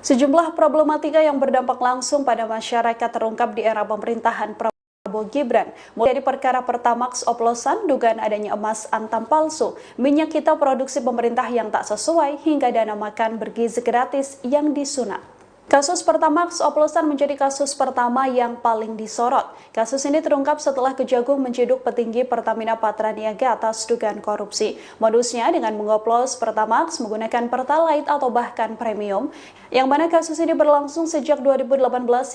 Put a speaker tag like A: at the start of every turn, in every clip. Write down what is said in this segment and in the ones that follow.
A: Sejumlah problematika yang berdampak langsung pada masyarakat terungkap di era pemerintahan Prabowo Gibran. Mulai dari perkara Pertamax oplosan, dugaan adanya emas antam palsu, minyak kita produksi pemerintah yang tak sesuai, hingga dana makan bergizi gratis yang disunat. Kasus Pertamax oplosan menjadi kasus pertama yang paling disorot. Kasus ini terungkap setelah Kejagung menciduk petinggi Pertamina Patraniaga atas dugaan korupsi. Modusnya dengan mengoplos Pertamax menggunakan Pertalite atau bahkan premium, yang mana kasus ini berlangsung sejak 2018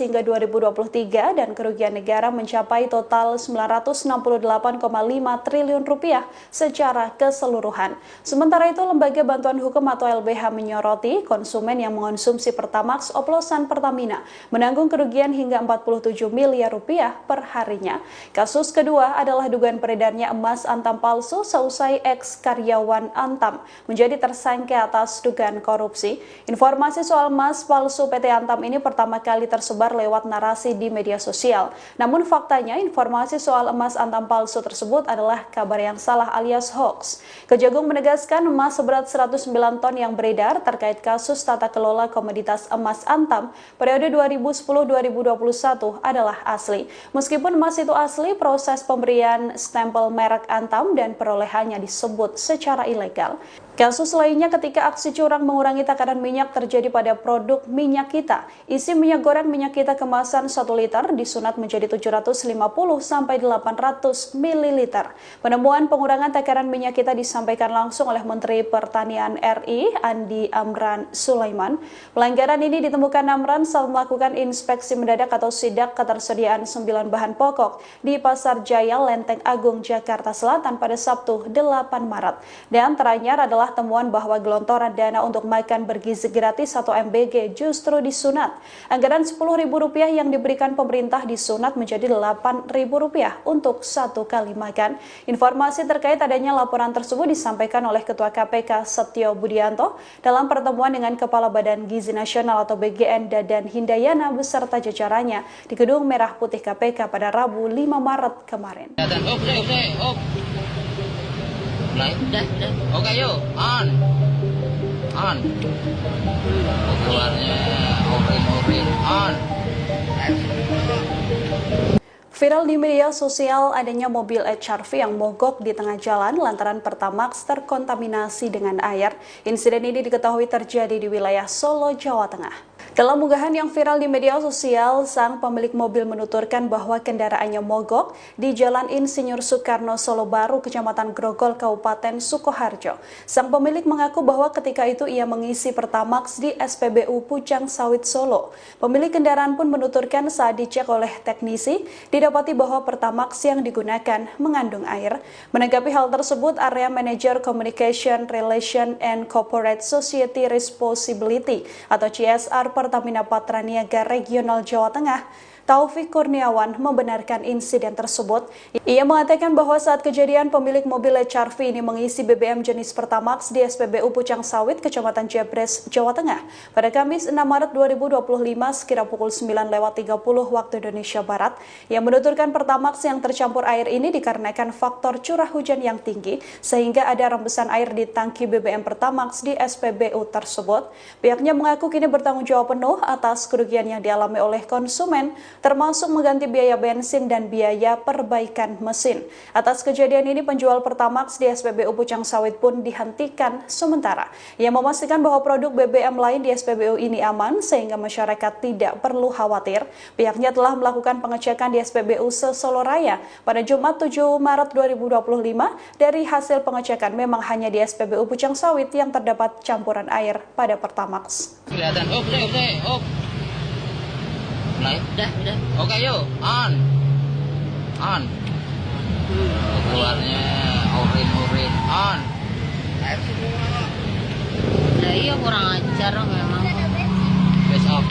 A: hingga 2023 dan kerugian negara mencapai total 968,5 triliun rupiah secara keseluruhan. Sementara itu, Lembaga Bantuan Hukum atau LBH menyoroti konsumen yang mengonsumsi Pertamax oplosan Pertamina menanggung kerugian hingga 47 miliar rupiah per harinya. Kasus kedua adalah dugaan beredarnya emas antam palsu seusai ex-karyawan Antam menjadi tersangka atas dugaan korupsi. Informasi soal emas palsu PT Antam ini pertama kali tersebar lewat narasi di media sosial. Namun faktanya informasi soal emas antam palsu tersebut adalah kabar yang salah alias hoax. Kejagung menegaskan emas seberat 109 ton yang beredar terkait kasus tata kelola komoditas emas Antam periode 2010-2021 adalah asli. Meskipun emas itu asli, proses pemberian stempel merek Antam dan perolehannya disebut secara ilegal. Kasus lainnya ketika aksi curang mengurangi takaran minyak terjadi pada produk minyak kita. Isi minyak goreng minyak kita kemasan 1 liter disunat menjadi 750-800 ml. Penemuan pengurangan takaran minyak kita disampaikan langsung oleh Menteri Pertanian RI Andi Amran Sulaiman. Pelanggaran ini ditemukan Amran saat melakukan inspeksi mendadak atau sidak ketersediaan 9 bahan pokok di Pasar Jaya, Lenteng Agung, Jakarta Selatan pada Sabtu 8 Maret. Dan teranyar adalah temuan bahwa gelontoran dana untuk makan bergizi gratis atau MBG justru disunat. Anggaran Rp10.000 yang diberikan pemerintah disunat menjadi Rp8.000 untuk 1 kali makan. Informasi terkait adanya laporan tersebut disampaikan oleh Ketua KPK Setio Budianto dalam pertemuan dengan Kepala Badan Gizi Nasional atau BGN Dadan Hindayana beserta jajarannya di Gedung Merah Putih KPK pada Rabu 5 Maret kemarin.
B: Oke yuk, on. Keluarnya orin, on.
A: Viral di media sosial adanya mobil HRV yang mogok di tengah jalan lantaran Pertamax terkontaminasi dengan air. Insiden ini diketahui terjadi di wilayah Solo, Jawa Tengah. Dalam unggahan yang viral di media sosial, sang pemilik mobil menuturkan bahwa kendaraannya mogok di Jalan Insinyur Soekarno, Solo Baru, Kecamatan Grogol, Kabupaten Sukoharjo. Sang pemilik mengaku bahwa ketika itu ia mengisi Pertamax di SPBU Pucang Sawit, Solo. Pemilik kendaraan pun menuturkan saat dicek oleh teknisi, didapati bahwa Pertamax yang digunakan mengandung air. Menanggapi hal tersebut, Area Manager Communication, Relation and Corporate Society Responsibility atau CSR Pertamina Patraniaga Regional Jawa Tengah, Taufik Kurniawan, membenarkan insiden tersebut. Ia mengatakan bahwa saat kejadian pemilik mobil HRV ini mengisi BBM jenis Pertamax di SPBU Pucang Sawit, Kecamatan Jebres, Jawa Tengah pada Kamis 6 Maret 2025 sekira pukul 9.30 waktu Indonesia Barat. Yang menuturkan Pertamax yang tercampur air ini dikarenakan faktor curah hujan yang tinggi sehingga ada rembesan air di tangki BBM Pertamax di SPBU tersebut. Pihaknya mengaku kini bertanggung jawab penuh atas kerugian yang dialami oleh konsumen, termasuk mengganti biaya bensin dan biaya perbaikan mesin. Atas kejadian ini, penjual Pertamax di SPBU Pucang Sawit pun dihentikan sementara. Ia memastikan bahwa produk BBM lain di SPBU ini aman sehingga masyarakat tidak perlu khawatir. Pihaknya telah melakukan pengecekan di SPBU se-Solo Raya pada Jumat 7 Maret 2025. Dari hasil pengecekan memang hanya di SPBU Pucang Sawit yang terdapat campuran air pada Pertamax.
B: Kelihatan, udah. Oke yuk, on. Keluarnya orin, on.
C: Nah, iya kurang ajar memang.
B: Besok.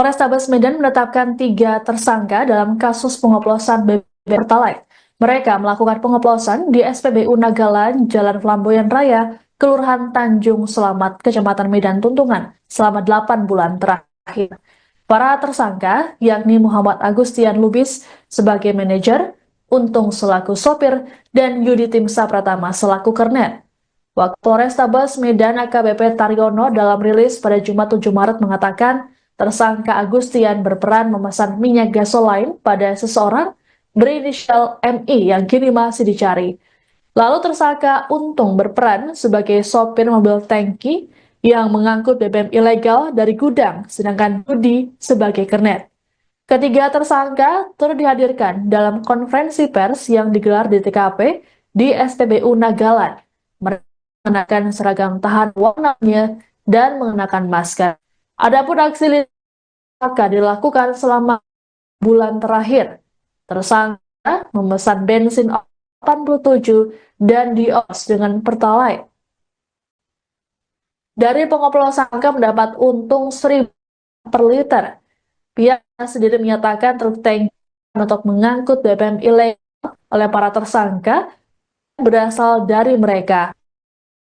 D: Polrestabes Medan menetapkan 3 tersangka dalam kasus pengoplosan BBM Pertalite. Mereka melakukan pengoplosan di SPBU Nagalan, Jalan Flamboyan Raya, Kelurahan Tanjung Selamat, Kecamatan Medan Tuntungan, selama 8 bulan terakhir. Para tersangka, yakni Muhammad Agustian Lubis sebagai manajer, Untung selaku sopir, dan Yudi Timsa Pratama selaku kernet. Waktu Polrestabes Medan AKBP Taryono dalam rilis pada Jumat 7 Maret mengatakan, tersangka Agustian berperan memesan minyak gasolin pada seseorang berinisial MI yang kini masih dicari. Lalu tersangka Untung berperan sebagai sopir mobil tangki yang mengangkut BBM ilegal dari gudang, sedangkan Budi sebagai kernet. Ketiga tersangka turut dihadirkan dalam konferensi pers yang digelar di TKP di SPBU Nagalan. Mereka mengenakan seragam tahan warnanya dan mengenakan masker. Adapun aksi akan dilakukan selama bulan terakhir. Tersangka memesan bensin 87 dan dios dengan Pertalite. Dari pengoplosan mendapat untung 1.000 per liter. Pihak sendiri menyatakan truk tangki untuk mengangkut BBM ilegal oleh para tersangka berasal dari mereka.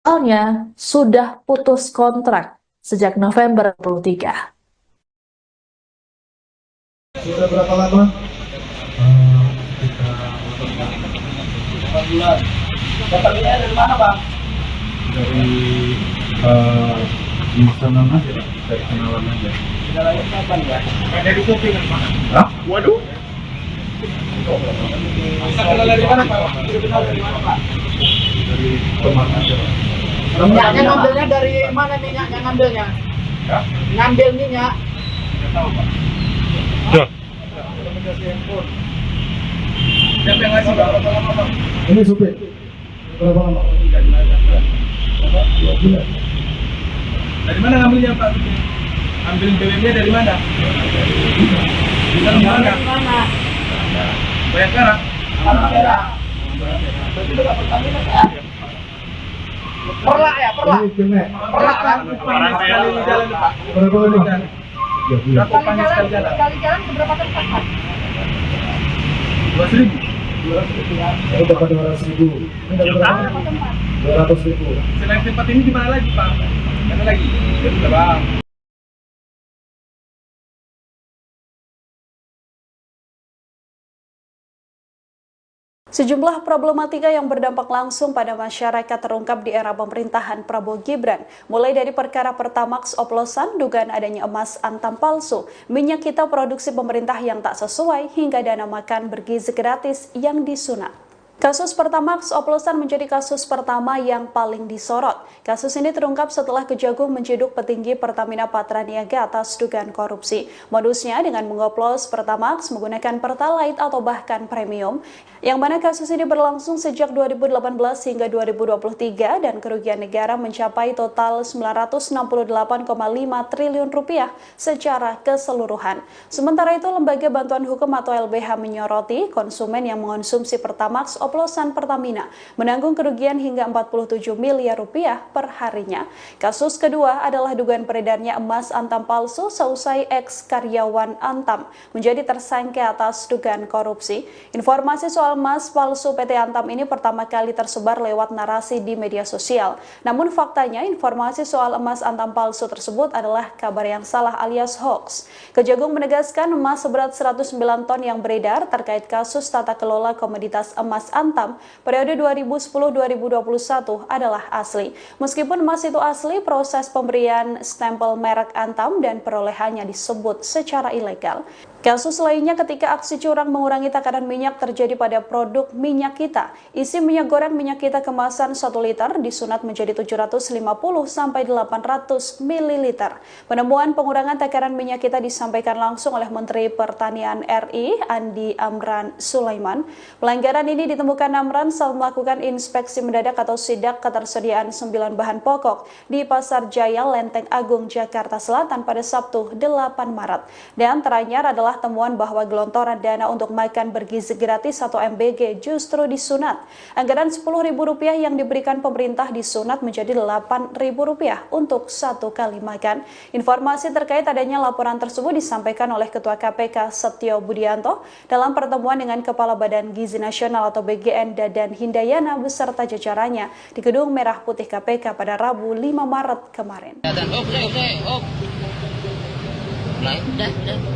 D: Soalnya sudah putus kontrak sejak November 23.
E: Sudah berapa lama? Kita 8 bulan. Datangnya dari mana, Bang? Dari di sana Mas ya, dari kenalan aja. Kenalannya kapan ya? Dari shopping dari mana? Hah? Waduh. Bisa kenal dari mana, Pak? Bisa kenal dari mana, Pak? Dari teman aja. Minyaknya ngambilnya dari mana minyaknya ngambilnya? Ya? Ngambil minyak. Enggak tahu, Pak. Ya. Siapa yang ngasih berapa lama, Bang? Ini supir. Berapa lama? 2 bulan. Dari mana ngambilnya, Pak? Ambil BBM-nya dari mana? Dari mana? Bayangkara. Bayangkara. Berarti itu dapat kami ya? Perlak ya, perlak. Perlak kan? Sekali jalan, Pak. Berapa lama? Berapa sekali jalan? Sekali jalan berapa tempat, Pak? 2.000. 200.000 ya. Oh, dapat 200.000. Ini dapat berapa tempat? 200.000. Selain tempat ini di mana lagi, Pak? Mana lagi? Jadi, Bang.
A: Sejumlah problematika yang berdampak langsung pada masyarakat terungkap di era pemerintahan Prabowo Gibran, mulai dari perkara Pertamax oplosan, dugaan adanya emas antam palsu, minyak kita produksi pemerintah yang tak sesuai, hingga dana makan bergizi gratis yang disunat. Kasus Pertamax oplosan menjadi kasus pertama yang paling disorot. Kasus ini terungkap setelah Kejagung menciduk petinggi Pertamina Patraniaga atas dugaan korupsi. Modusnya dengan mengoplos Pertamax menggunakan Pertalite atau bahkan premium, yang mana kasus ini berlangsung sejak 2018 hingga 2023 dan kerugian negara mencapai total 968,5 triliun rupiah secara keseluruhan. Sementara itu, Lembaga Bantuan Hukum atau LBH menyoroti konsumen yang mengonsumsi Pertamax oplosan Pertamina menanggung kerugian hingga 47 miliar rupiah per harinya. Kasus kedua adalah dugaan beredarnya emas antam palsu seusai ex-karyawan Antam menjadi tersangka atas dugaan korupsi. Informasi soal emas palsu PT Antam ini pertama kali tersebar lewat narasi di media sosial. Namun faktanya informasi soal emas Antam palsu tersebut adalah kabar yang salah alias hoax. Kejagung menegaskan emas seberat 109 ton yang beredar terkait kasus tata kelola komoditas emas Antam periode 2010-2021 adalah asli. Meskipun emas itu asli, proses pemberian stempel merek Antam dan perolehannya disebut secara ilegal. Kasus lainnya ketika aksi curang mengurangi takaran minyak terjadi pada produk minyak kita. Isi minyak goreng minyak kita kemasan 1 liter disunat menjadi 750 sampai 800 ml. Penemuan pengurangan takaran minyak kita disampaikan langsung oleh Menteri Pertanian RI Andi Amran Sulaiman. Pelanggaran ini ditemukan Amran saat melakukan inspeksi mendadak atau sidak ketersediaan 9 bahan pokok di Pasar Jaya Lenteng Agung Jakarta Selatan pada Sabtu 8 Maret. Dan teranyar adalah adalah temuan bahwa gelontoran dana untuk makan bergizi gratis atau MBG justru disunat. Anggaran Rp10.000 yang diberikan pemerintah disunat menjadi Rp8.000 untuk satu kali makan. Informasi terkait adanya laporan tersebut disampaikan oleh Ketua KPK Setio Budianto dalam pertemuan dengan Kepala Badan Gizi Nasional atau BGN Dadan Hindayana beserta jajarannya di Gedung Merah Putih KPK pada Rabu 5 Maret kemarin.
B: Udah.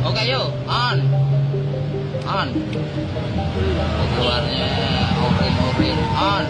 B: Oke, yuk. On. Keluarnya orin. On.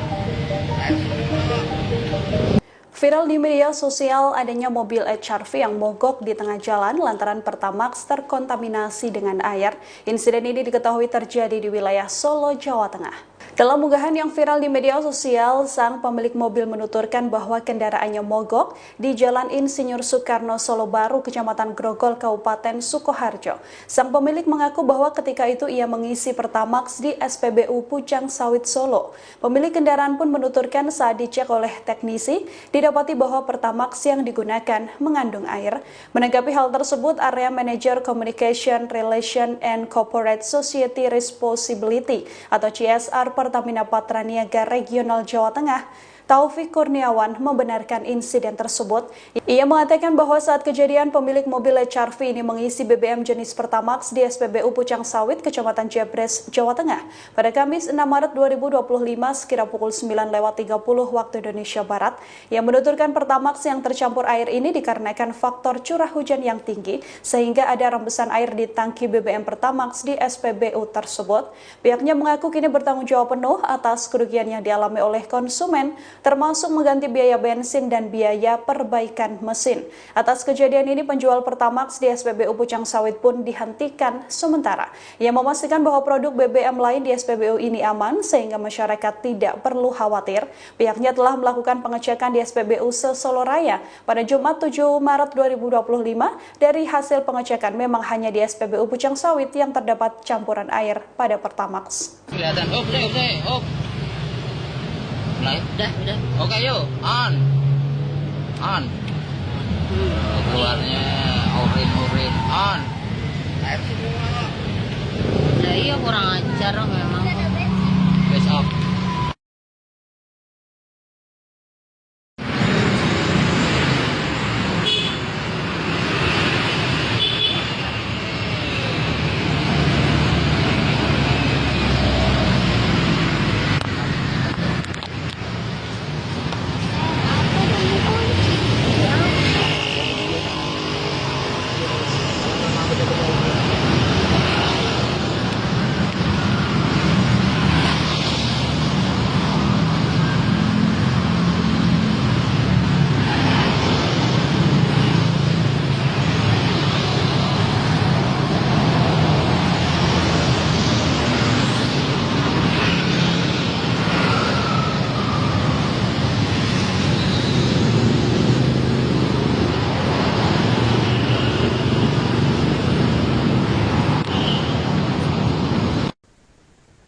A: Viral di media sosial adanya mobil HRV yang mogok di tengah jalan lantaran Pertamax terkontaminasi dengan air. Insiden ini diketahui terjadi di wilayah Solo, Jawa Tengah. Dalam unggahan yang viral di media sosial, sang pemilik mobil menuturkan bahwa kendaraannya mogok di Jalan Insinyur Soekarno, Solo Baru, Kecamatan Grogol, Kabupaten Sukoharjo. Sang pemilik mengaku bahwa ketika itu ia mengisi Pertamax di SPBU Pucang Sawit, Solo. Pemilik kendaraan pun menuturkan saat dicek oleh teknisi, didapati bahwa Pertamax yang digunakan mengandung air. Menanggapi hal tersebut, Area Manager Communication Relation and Corporate Society Responsibility atau CSR Pertamina Patraniaga Regional Jawa Tengah, Taufik Kurniawan, membenarkan insiden tersebut. Ia mengatakan bahwa saat kejadian pemilik mobil HRV ini mengisi BBM jenis Pertamax di SPBU Pucang Sawit, Kecamatan Jebres, Jawa Tengah pada Kamis 6 Maret 2025 sekira pukul 9.30 waktu Indonesia Barat. Ia menuturkan Pertamax yang tercampur air ini dikarenakan faktor curah hujan yang tinggi sehingga ada rembesan air di tangki BBM Pertamax di SPBU tersebut. Pihaknya mengaku kini bertanggung jawab penuh atas kerugian yang dialami oleh konsumen, termasuk mengganti biaya bensin dan biaya perbaikan mesin. Atas kejadian ini, penjual Pertamax di SPBU Pucang Sawit pun dihentikan sementara. Ia memastikan bahwa produk BBM lain di SPBU ini aman sehingga masyarakat tidak perlu khawatir. Pihaknya telah melakukan pengecekan di SPBU se-Solo Raya pada Jumat 7 Maret 2025. Dari hasil pengecekan memang hanya di SPBU Pucang Sawit yang terdapat campuran air pada Pertamax.
B: Kelihatan. Udah. Oke, yuk. On. Keluarnya orin. On.
C: Lah iya kurang ajar memang.
B: Besok.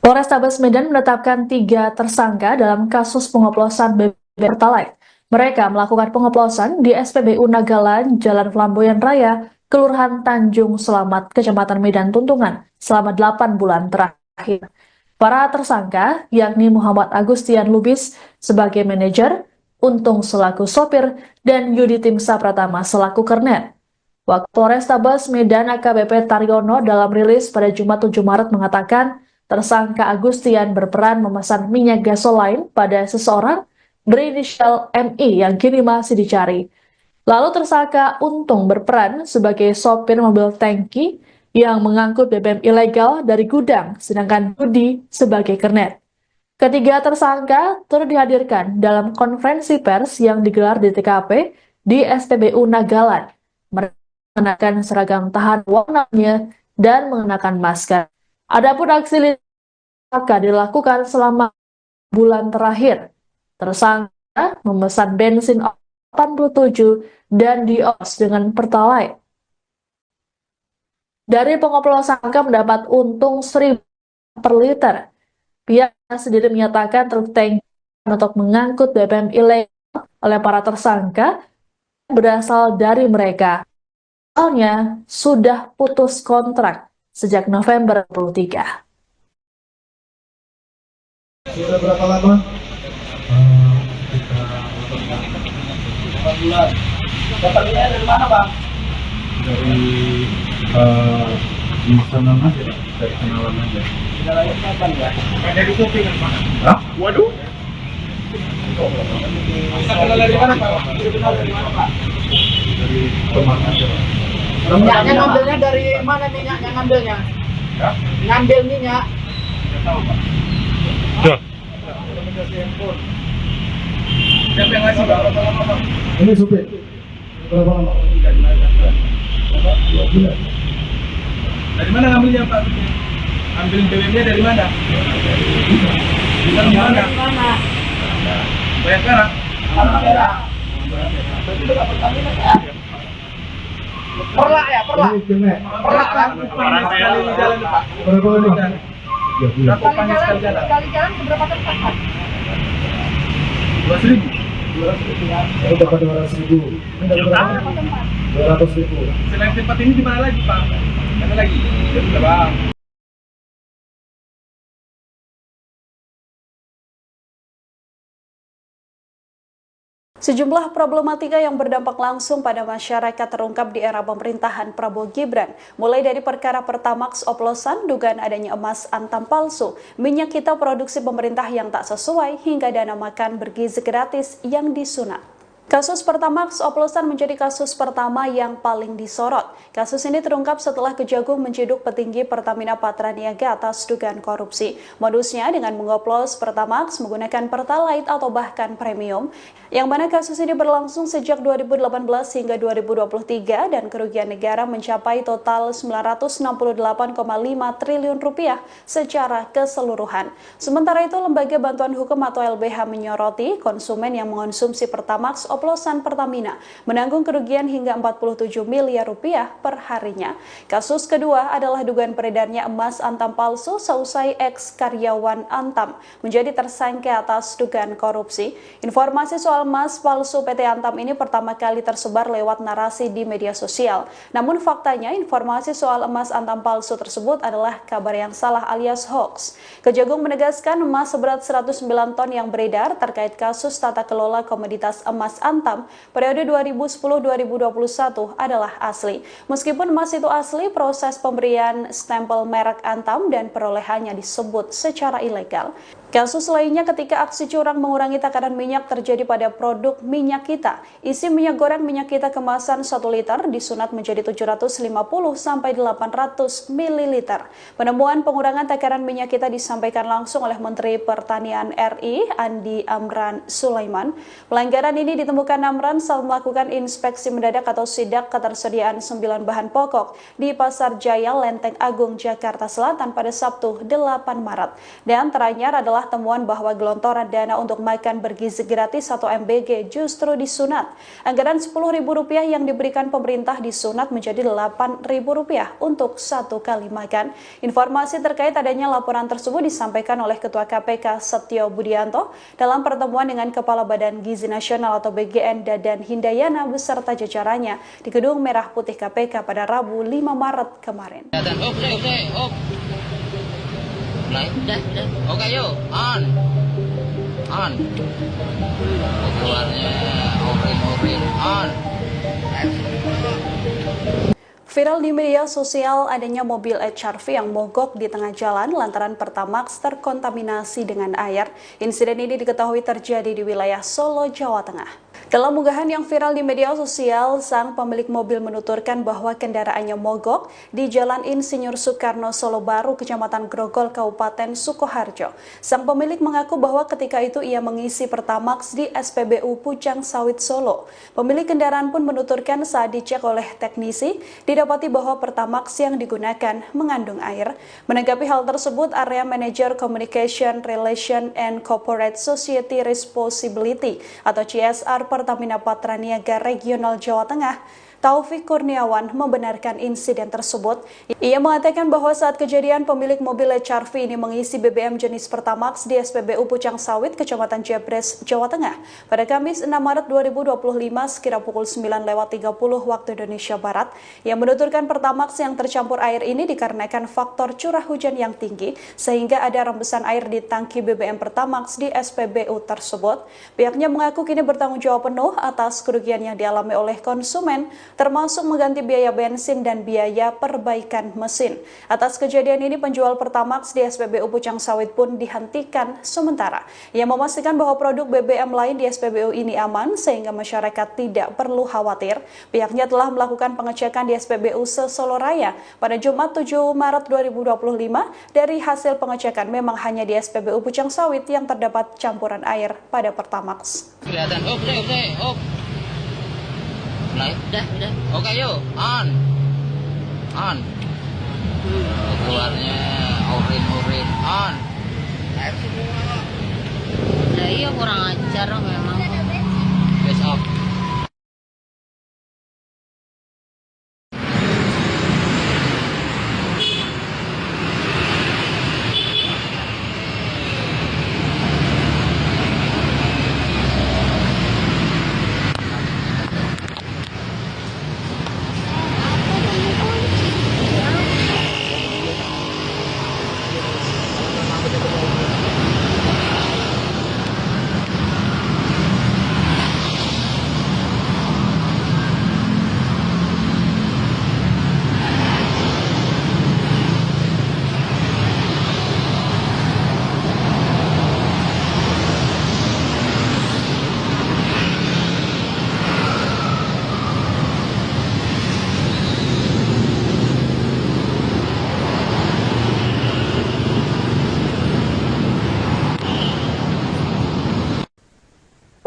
D: Polrestabes Medan menetapkan 3 tersangka dalam kasus pengoplosan BBM Pertalite. Mereka melakukan pengoplosan di SPBU Nagalan, Jalan Flamboyan Raya, Kelurahan Tanjung Selamat, Kecamatan Medan Tuntungan, selama 8 bulan terakhir. Para tersangka, yakni Muhammad Agustian Lubis sebagai manajer, Untung selaku sopir, dan Yudi Timsa Pratama selaku kernet. Wakil Polrestabes Medan AKBP Taryono dalam rilis pada Jumat 7 Maret mengatakan, tersangka Agustian berperan memesan minyak gasoline pada seseorang berinisial MI yang kini masih dicari. Lalu tersangka Untung berperan sebagai sopir mobil tangki yang mengangkut BBM ilegal dari gudang, sedangkan Budi sebagai kernet. Ketiga tersangka turut dihadirkan dalam konferensi pers yang digelar di TKP di SPBU Nagalan. Mereka mengenakan seragam tahan warnanya dan mengenakan masker. Adapun aksi lintas dilakukan selama bulan terakhir. Tersangka memesan bensin 87 dan dios dengan Pertalite. Dari pengoplosan mendapat untung 1.000 per liter. Pihak sendiri menyatakan truk tangki untuk mengangkut BBM ilegal oleh para tersangka berasal dari mereka. Soalnya sudah putus kontrak sejak November 2023.
F: Sudah berapa lama? Kita 8 bulan.
E: Dapatnya dari mana, Bang?
F: Dari di sana aja, dari kenalan aja.
E: Dari kapan ya?
F: Dari kopi kan, Pak? Hah? Waduh.
E: Bisa kenal dari mana, Pak? Bisa kenal dari mana, Pak?
F: Dari teman aja, Pak.
E: Minyaknya ngambilnya dari mana minyaknya ngambilnya?
F: Ya?
E: Ngambil minyak.
F: Nggak tahu, Pak.
G: Dah.
F: Siapa yang ngasih, Pak? Berapa lama, Pak? Ini supir. Berapa lama? 2 bulan.
G: Dari mana ngambilnya Pak? Ambil BBM-nya dari mana? Dari mana?
E: Mana?
G: Banyak perak.
E: Mana merah? Perlak ya, perlak.
F: Ini Kemek.
E: Perlak kan?
G: Orang sekali di jalan Pak.
F: Berapa lama? 3 bulan.
G: Berapa panjang sekali jalan?
E: Sekali jalan ke berapa tempat, Pak?
G: 2.000.
E: 200.000 ya.
F: Saya dapat 200.000. Ini dapat berapa?
E: Berapa tempat?
F: 200.000.
G: Selain tempat ini di mana lagi Pak? Mana lagi? Sudah Bang.
A: Sejumlah problematika yang berdampak langsung pada masyarakat terungkap di era pemerintahan Prabowo Gibran, mulai dari perkara Pertamax oplosan, dugaan adanya emas antam palsu, minyak kita produksi pemerintah yang tak sesuai, hingga dana makan bergizi gratis yang disunat. Kasus Pertamax oplosan menjadi kasus pertama yang paling disorot. Kasus ini terungkap setelah Kejagung menciduk petinggi Pertamina Patraniaga atas dugaan korupsi. Modusnya dengan mengoplos Pertamax menggunakan Pertalite atau bahkan premium, yang mana kasus ini berlangsung sejak 2018 hingga 2023 dan kerugian negara mencapai total 968,5 triliun rupiah secara keseluruhan. Sementara itu, Lembaga Bantuan Hukum atau LBH menyoroti konsumen yang mengonsumsi Pertamax oplosan Pertamina menanggung kerugian hingga 47 miliar rupiah per harinya. Kasus kedua adalah dugaan peredarnya emas antam palsu seusai ex-karyawan Antam menjadi tersangka atas dugaan korupsi. Informasi soal emas palsu PT Antam ini pertama kali tersebar lewat narasi di media sosial. Namun faktanya informasi soal emas Antam palsu tersebut adalah kabar yang salah alias hoax. Kejagung menegaskan emas seberat 109 ton yang beredar terkait kasus tata kelola komoditas emas Antam periode 2010-2021 adalah asli. Meskipun emas itu asli, proses pemberian stempel merek Antam dan perolehannya disebut secara ilegal. Kasus lainnya ketika aksi curang mengurangi takaran minyak terjadi pada produk minyak kita. Isi minyak goreng minyak kita kemasan 1 liter disunat menjadi 750 sampai 800 ml. Penemuan pengurangan takaran minyak kita disampaikan langsung oleh Menteri Pertanian RI Andi Amran Sulaiman. Pelanggaran ini ditemukan Amran saat melakukan inspeksi mendadak atau sidak ketersediaan 9 bahan pokok di Pasar Jaya Lenteng Agung Jakarta Selatan pada Sabtu 8 Maret. Dan teranyar adalah temuan bahwa gelontoran dana untuk makan bergizi gratis atau MBG justru disunat. Anggaran Rp10.000 yang diberikan pemerintah disunat menjadi Rp8.000 untuk 1 kali makan. Informasi terkait adanya laporan tersebut disampaikan oleh Ketua KPK Setio Budianto dalam pertemuan dengan Kepala Badan Gizi Nasional atau BGN Dadan Hindayana beserta jajarannya di Gedung Merah Putih KPK pada Rabu 5 Maret kemarin.
B: Udah. Oke, yuk. On. Keluarnya orin. On.
A: Viral di media sosial adanya mobil HRV yang mogok di tengah jalan lantaran Pertamax terkontaminasi dengan air. Insiden ini diketahui terjadi di wilayah Solo, Jawa Tengah. Dalam unggahan yang viral di media sosial, sang pemilik mobil menuturkan bahwa kendaraannya mogok di Jalan Insinyur Soekarno Solo Baru, Kecamatan Grogol, Kabupaten Sukoharjo. Sang pemilik mengaku bahwa ketika itu ia mengisi Pertamax di SPBU Pucang Sawit Solo. Pemilik kendaraan pun menuturkan saat dicek oleh teknisi, didapati bahwa Pertamax yang digunakan mengandung air. Menanggapi hal tersebut, Area Manager Communication Relation and Corporate Society Responsibility atau CSR Pertamina Patraniaga Regional Jawa Tengah, Taufik Kurniawan, membenarkan insiden tersebut. Ia mengatakan bahwa saat kejadian pemilik mobil HRV ini mengisi BBM jenis Pertamax di SPBU Pucang Sawit, Kecamatan Jebres, Jawa Tengah pada Kamis 6 Maret 2025 sekira pukul 9.30 waktu Indonesia Barat. Yang menuturkan Pertamax yang tercampur air ini dikarenakan faktor curah hujan yang tinggi sehingga ada rembesan air di tangki BBM Pertamax di SPBU tersebut. Pihaknya mengaku kini bertanggung jawab penuh atas kerugian yang dialami oleh konsumen, termasuk mengganti biaya bensin dan biaya perbaikan mesin. Atas kejadian ini, penjual Pertamax di SPBU Pucang Sawit pun dihentikan sementara. Ia memastikan bahwa produk BBM lain di SPBU ini aman sehingga masyarakat tidak perlu khawatir. Pihaknya telah melakukan pengecekan di SPBU Sesolo Raya pada Jumat 7 Maret 2025. Dari hasil pengecekan memang hanya di SPBU Pucang Sawit yang terdapat campuran air pada Pertamax.
B: Kelihatan. Off. Mulai.
C: Udah.
B: Oke, yuk. On. Keluarnya oren. On.
C: Lah iya kurang ajar memang.
B: Gas off.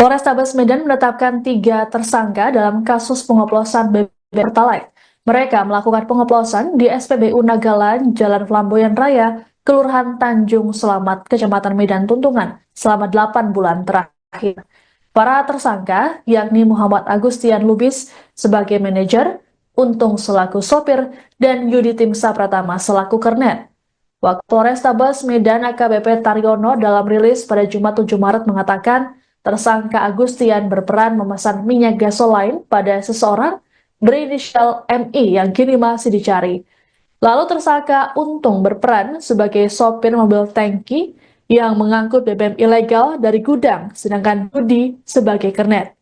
D: Polrestabes Medan menetapkan 3 tersangka dalam kasus pengoplosan BBM Pertalite. Mereka melakukan pengoplosan di SPBU Nagalan, Jalan Flamboyan Raya, Kelurahan Tanjung Selamat, Kecamatan Medan Tuntungan, selama 8 bulan terakhir. Para tersangka, yakni Muhammad Agustian Lubis sebagai manajer, Untung selaku sopir, dan Yudi Timsa Pratama selaku kernet. Wakil Polrestabes Medan AKBP Taryono dalam rilis pada Jumat 7 Maret mengatakan, tersangka Agustian berperan memesan minyak gasoline pada seseorang berinisial MI yang kini masih dicari. Lalu tersangka Untung berperan sebagai sopir mobil tangki yang mengangkut BBM ilegal dari gudang, sedangkan Budi sebagai kernet.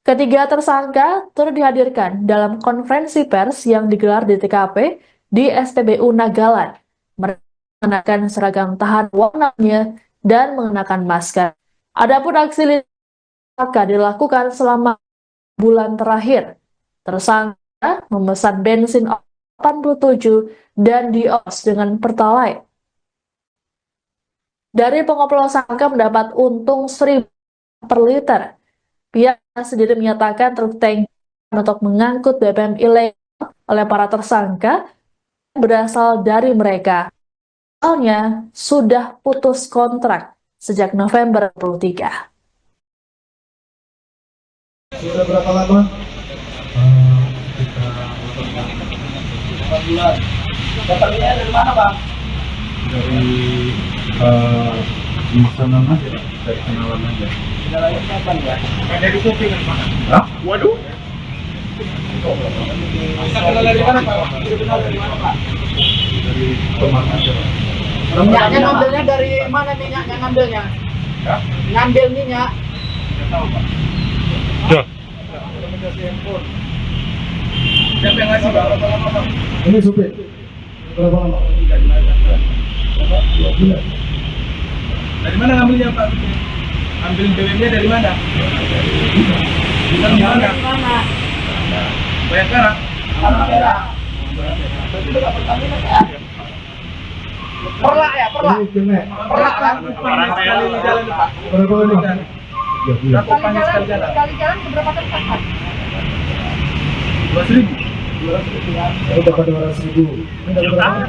D: Ketiga tersangka turut dihadirkan dalam konferensi pers yang digelar di TKP di SPBU Nagalan. Mereka mengenakan seragam tahan warnanya dan mengenakan masker. Adapun aksi tersangka dilakukan selama bulan terakhir. Tersangka memesan bensin 87 dan dios dengan Pertalite. Dari pengoplosan tersangka mendapat untung 1.000 per liter. Pihak sendiri menyatakan truk tangki untuk mengangkut BBM ilegal oleh para tersangka berasal dari mereka. Soalnya sudah putus kontrak sejak November 23.
F: Sudah berapa lama?
E: Kita 8 bulan. Dapatnya dari mana, Bang?
F: Dari pemesanan aja, dari kenalan aja.
E: Kenalannya kapan ya?
G: Dari kuping mana?
F: Hah?
G: Waduh. Bisa kenal dari mana, Pak?
E: Bisa kenal dari mana, Pak?
F: Dari teman aja.
E: Minyaknya ngambilnya dari mana minyaknya ngambilnya?
F: Ya?
E: Ngambil minyak.
F: Tidak tahu, Pak.
G: Siapa yang ngasih, Pak?
F: Ini supir. Berapa lama? 2 bulan.
G: Dari mana ngambilnya, Pak? Ambil BBM-nya dari mana? Dari mana?
E: Mana?
G: Bayangkara.
E: Alhamdulillah. Berarti lu dapat Pertamina ya? Perlak ya, perlak.
F: Ini kena.
E: Perlak kan?
G: Sekali jalan, Pak.
F: Berapa lama? 3 bulan.
G: Berapa panjang sekali jalan?
E: Sekali jalan berapa kali pakai?
G: 2.000.
E: 200 ya.
F: Saya dapat 200.000. Ini dapat berapa?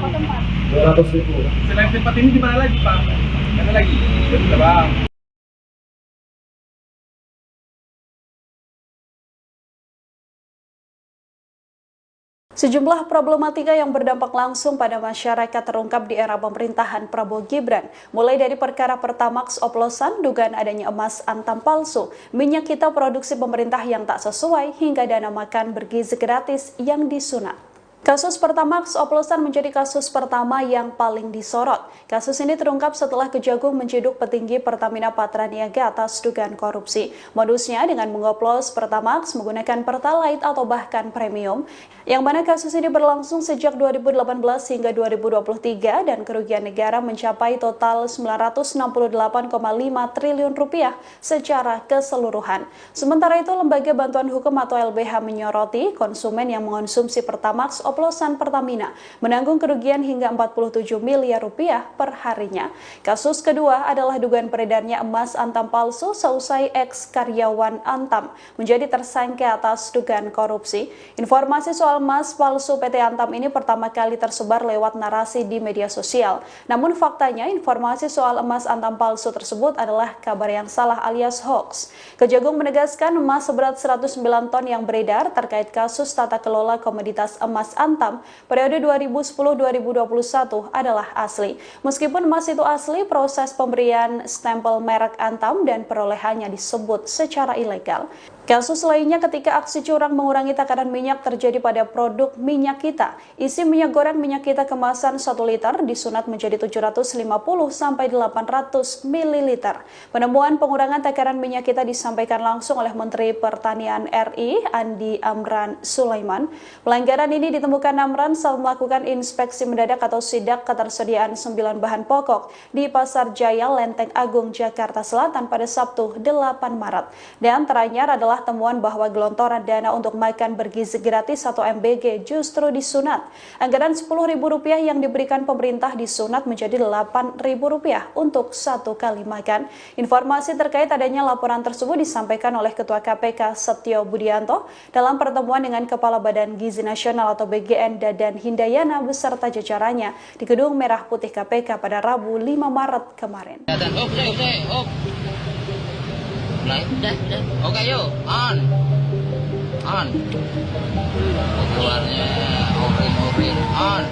F: 200.000.
G: Selain tempat ini di mana lagi, Pak? Mana lagi? Bang.
A: Sejumlah problematika yang berdampak langsung pada masyarakat terungkap di era pemerintahan Prabowo Gibran, mulai dari perkara Pertamax oplosan, dugaan adanya emas antam palsu, minyak kita produksi pemerintah yang tak sesuai, hingga dana makan bergizi gratis yang disunat. Kasus Pertamax oplosan menjadi kasus pertama yang paling disorot. Kasus ini terungkap setelah Kejagung menciduk petinggi Pertamina Patraniaga atas dugaan korupsi. Modusnya dengan mengoplos Pertamax menggunakan Pertalite atau bahkan premium, yang mana kasus ini berlangsung sejak 2018 hingga 2023 dan kerugian negara mencapai total 968,5 triliun rupiah secara keseluruhan. Sementara itu, Lembaga Bantuan Hukum atau LBH menyoroti konsumen yang mengonsumsi Pertamax oplosan Pertamina menanggung kerugian hingga 47 miliar rupiah per harinya. Kasus kedua adalah dugaan peredarnya emas antam palsu seusai ex-karyawan Antam menjadi tersangka atas dugaan korupsi. Informasi soal emas palsu PT Antam ini pertama kali tersebar lewat narasi di media sosial. Namun faktanya informasi soal emas Antam palsu tersebut adalah kabar yang salah alias hoax. Kejagung menegaskan emas seberat 109 ton yang beredar terkait kasus tata kelola komoditas emas Antam periode 2010-2021 adalah asli. Meskipun emas itu asli, proses pemberian stempel merek Antam dan perolehannya disebut secara ilegal. Kasus lainnya ketika aksi curang mengurangi takaran minyak terjadi pada produk minyak kita. Isi minyak goreng minyak kita kemasan 1 liter disunat menjadi 750 sampai 800 ml. Penemuan pengurangan takaran minyak kita disampaikan langsung oleh Menteri Pertanian RI Andi Amran Sulaiman. Pelanggaran ini ditemukan Amran saat melakukan inspeksi mendadak atau sidak ketersediaan 9 bahan pokok di Pasar Jaya Lenteng Agung Jakarta Selatan pada Sabtu 8 Maret. Dan teranyar adalah temuan bahwa gelontoran dana untuk makan bergizi gratis atau MBG justru disunat. Anggaran Rp10.000 yang diberikan pemerintah disunat menjadi Rp8.000 untuk 1 kali makan. Informasi terkait adanya laporan tersebut disampaikan oleh Ketua KPK Setio Budianto dalam pertemuan dengan Kepala Badan Gizi Nasional atau BGN Dadan Hindayana beserta jajarannya di Gedung Merah Putih KPK pada Rabu 5 Maret kemarin.
B: Udah. Oke, yuk. On. Keluarnya orin. On.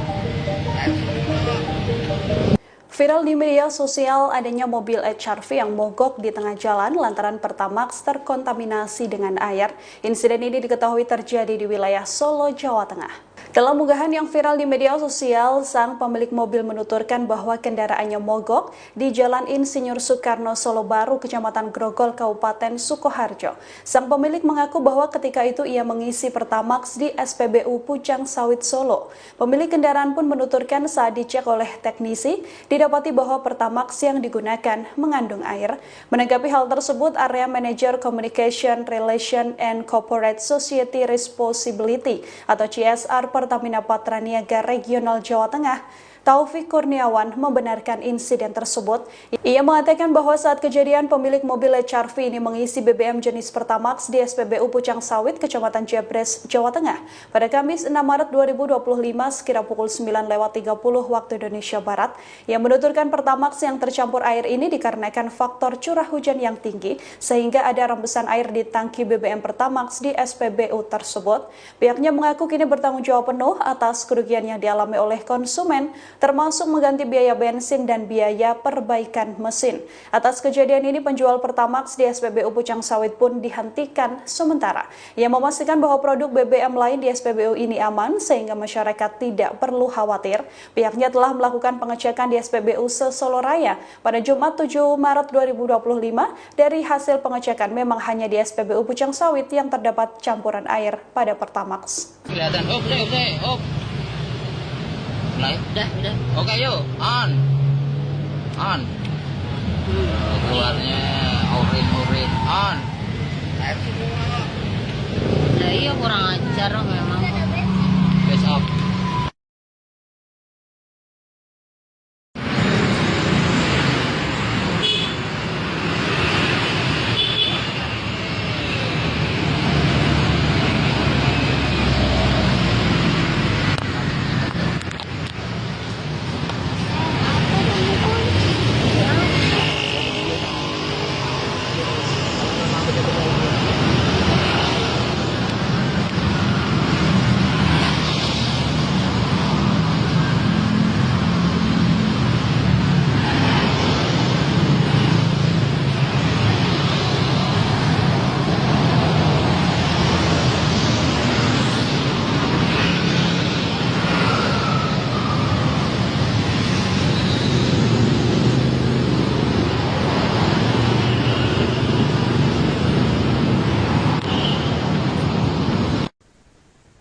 A: Viral di media sosial adanya mobil HRV yang mogok di tengah jalan lantaran Pertamax terkontaminasi dengan air. Insiden ini diketahui terjadi di wilayah Solo, Jawa Tengah. Dalam unggahan yang viral di media sosial, sang pemilik mobil menuturkan bahwa kendaraannya mogok di Jalan Insinyur Soekarno Solo Baru, Kecamatan Grogol, Kabupaten Sukoharjo. Sang pemilik mengaku bahwa ketika itu ia mengisi Pertamax di SPBU Pucang Sawit Solo. Pemilik kendaraan pun menuturkan saat dicek oleh teknisi, didapati bahwa Pertamax yang digunakan mengandung air. Menanggapi hal tersebut, Area Manager Communication Relation and Corporate Society Responsibility atau CSR Pertamina Patraniaga Regional Jawa Tengah, Taufik Kurniawan, membenarkan insiden tersebut. Ia mengatakan bahwa saat kejadian pemilik mobil HRV ini mengisi BBM jenis Pertamax di SPBU Pucang Sawit, Kecamatan Jebres, Jawa Tengah pada Kamis 6 Maret 2025 sekira pukul 9.30 waktu Indonesia Barat. Ia menuturkan Pertamax yang tercampur air ini dikarenakan faktor curah hujan yang tinggi sehingga ada rembesan air di tangki BBM Pertamax di SPBU tersebut. Pihaknya mengaku kini bertanggung jawab penuh atas kerugian yang dialami oleh konsumen, termasuk mengganti biaya bensin dan biaya perbaikan mesin. Atas kejadian ini, penjual Pertamax di SPBU Pucang Sawit pun dihentikan sementara. Ia memastikan bahwa produk BBM lain di SPBU ini aman sehingga masyarakat tidak perlu khawatir. Pihaknya telah melakukan pengecekan di SPBU se-Solo Raya pada Jumat 7 Maret 2025. Dari hasil pengecekan memang hanya di SPBU Pucang Sawit yang terdapat campuran air pada Pertamax.
B: Kelihatan. Udah. Oke, yuk. On. Keluarnya orin. On.
C: Lah iya kurang ajar memang.
B: Guys, off.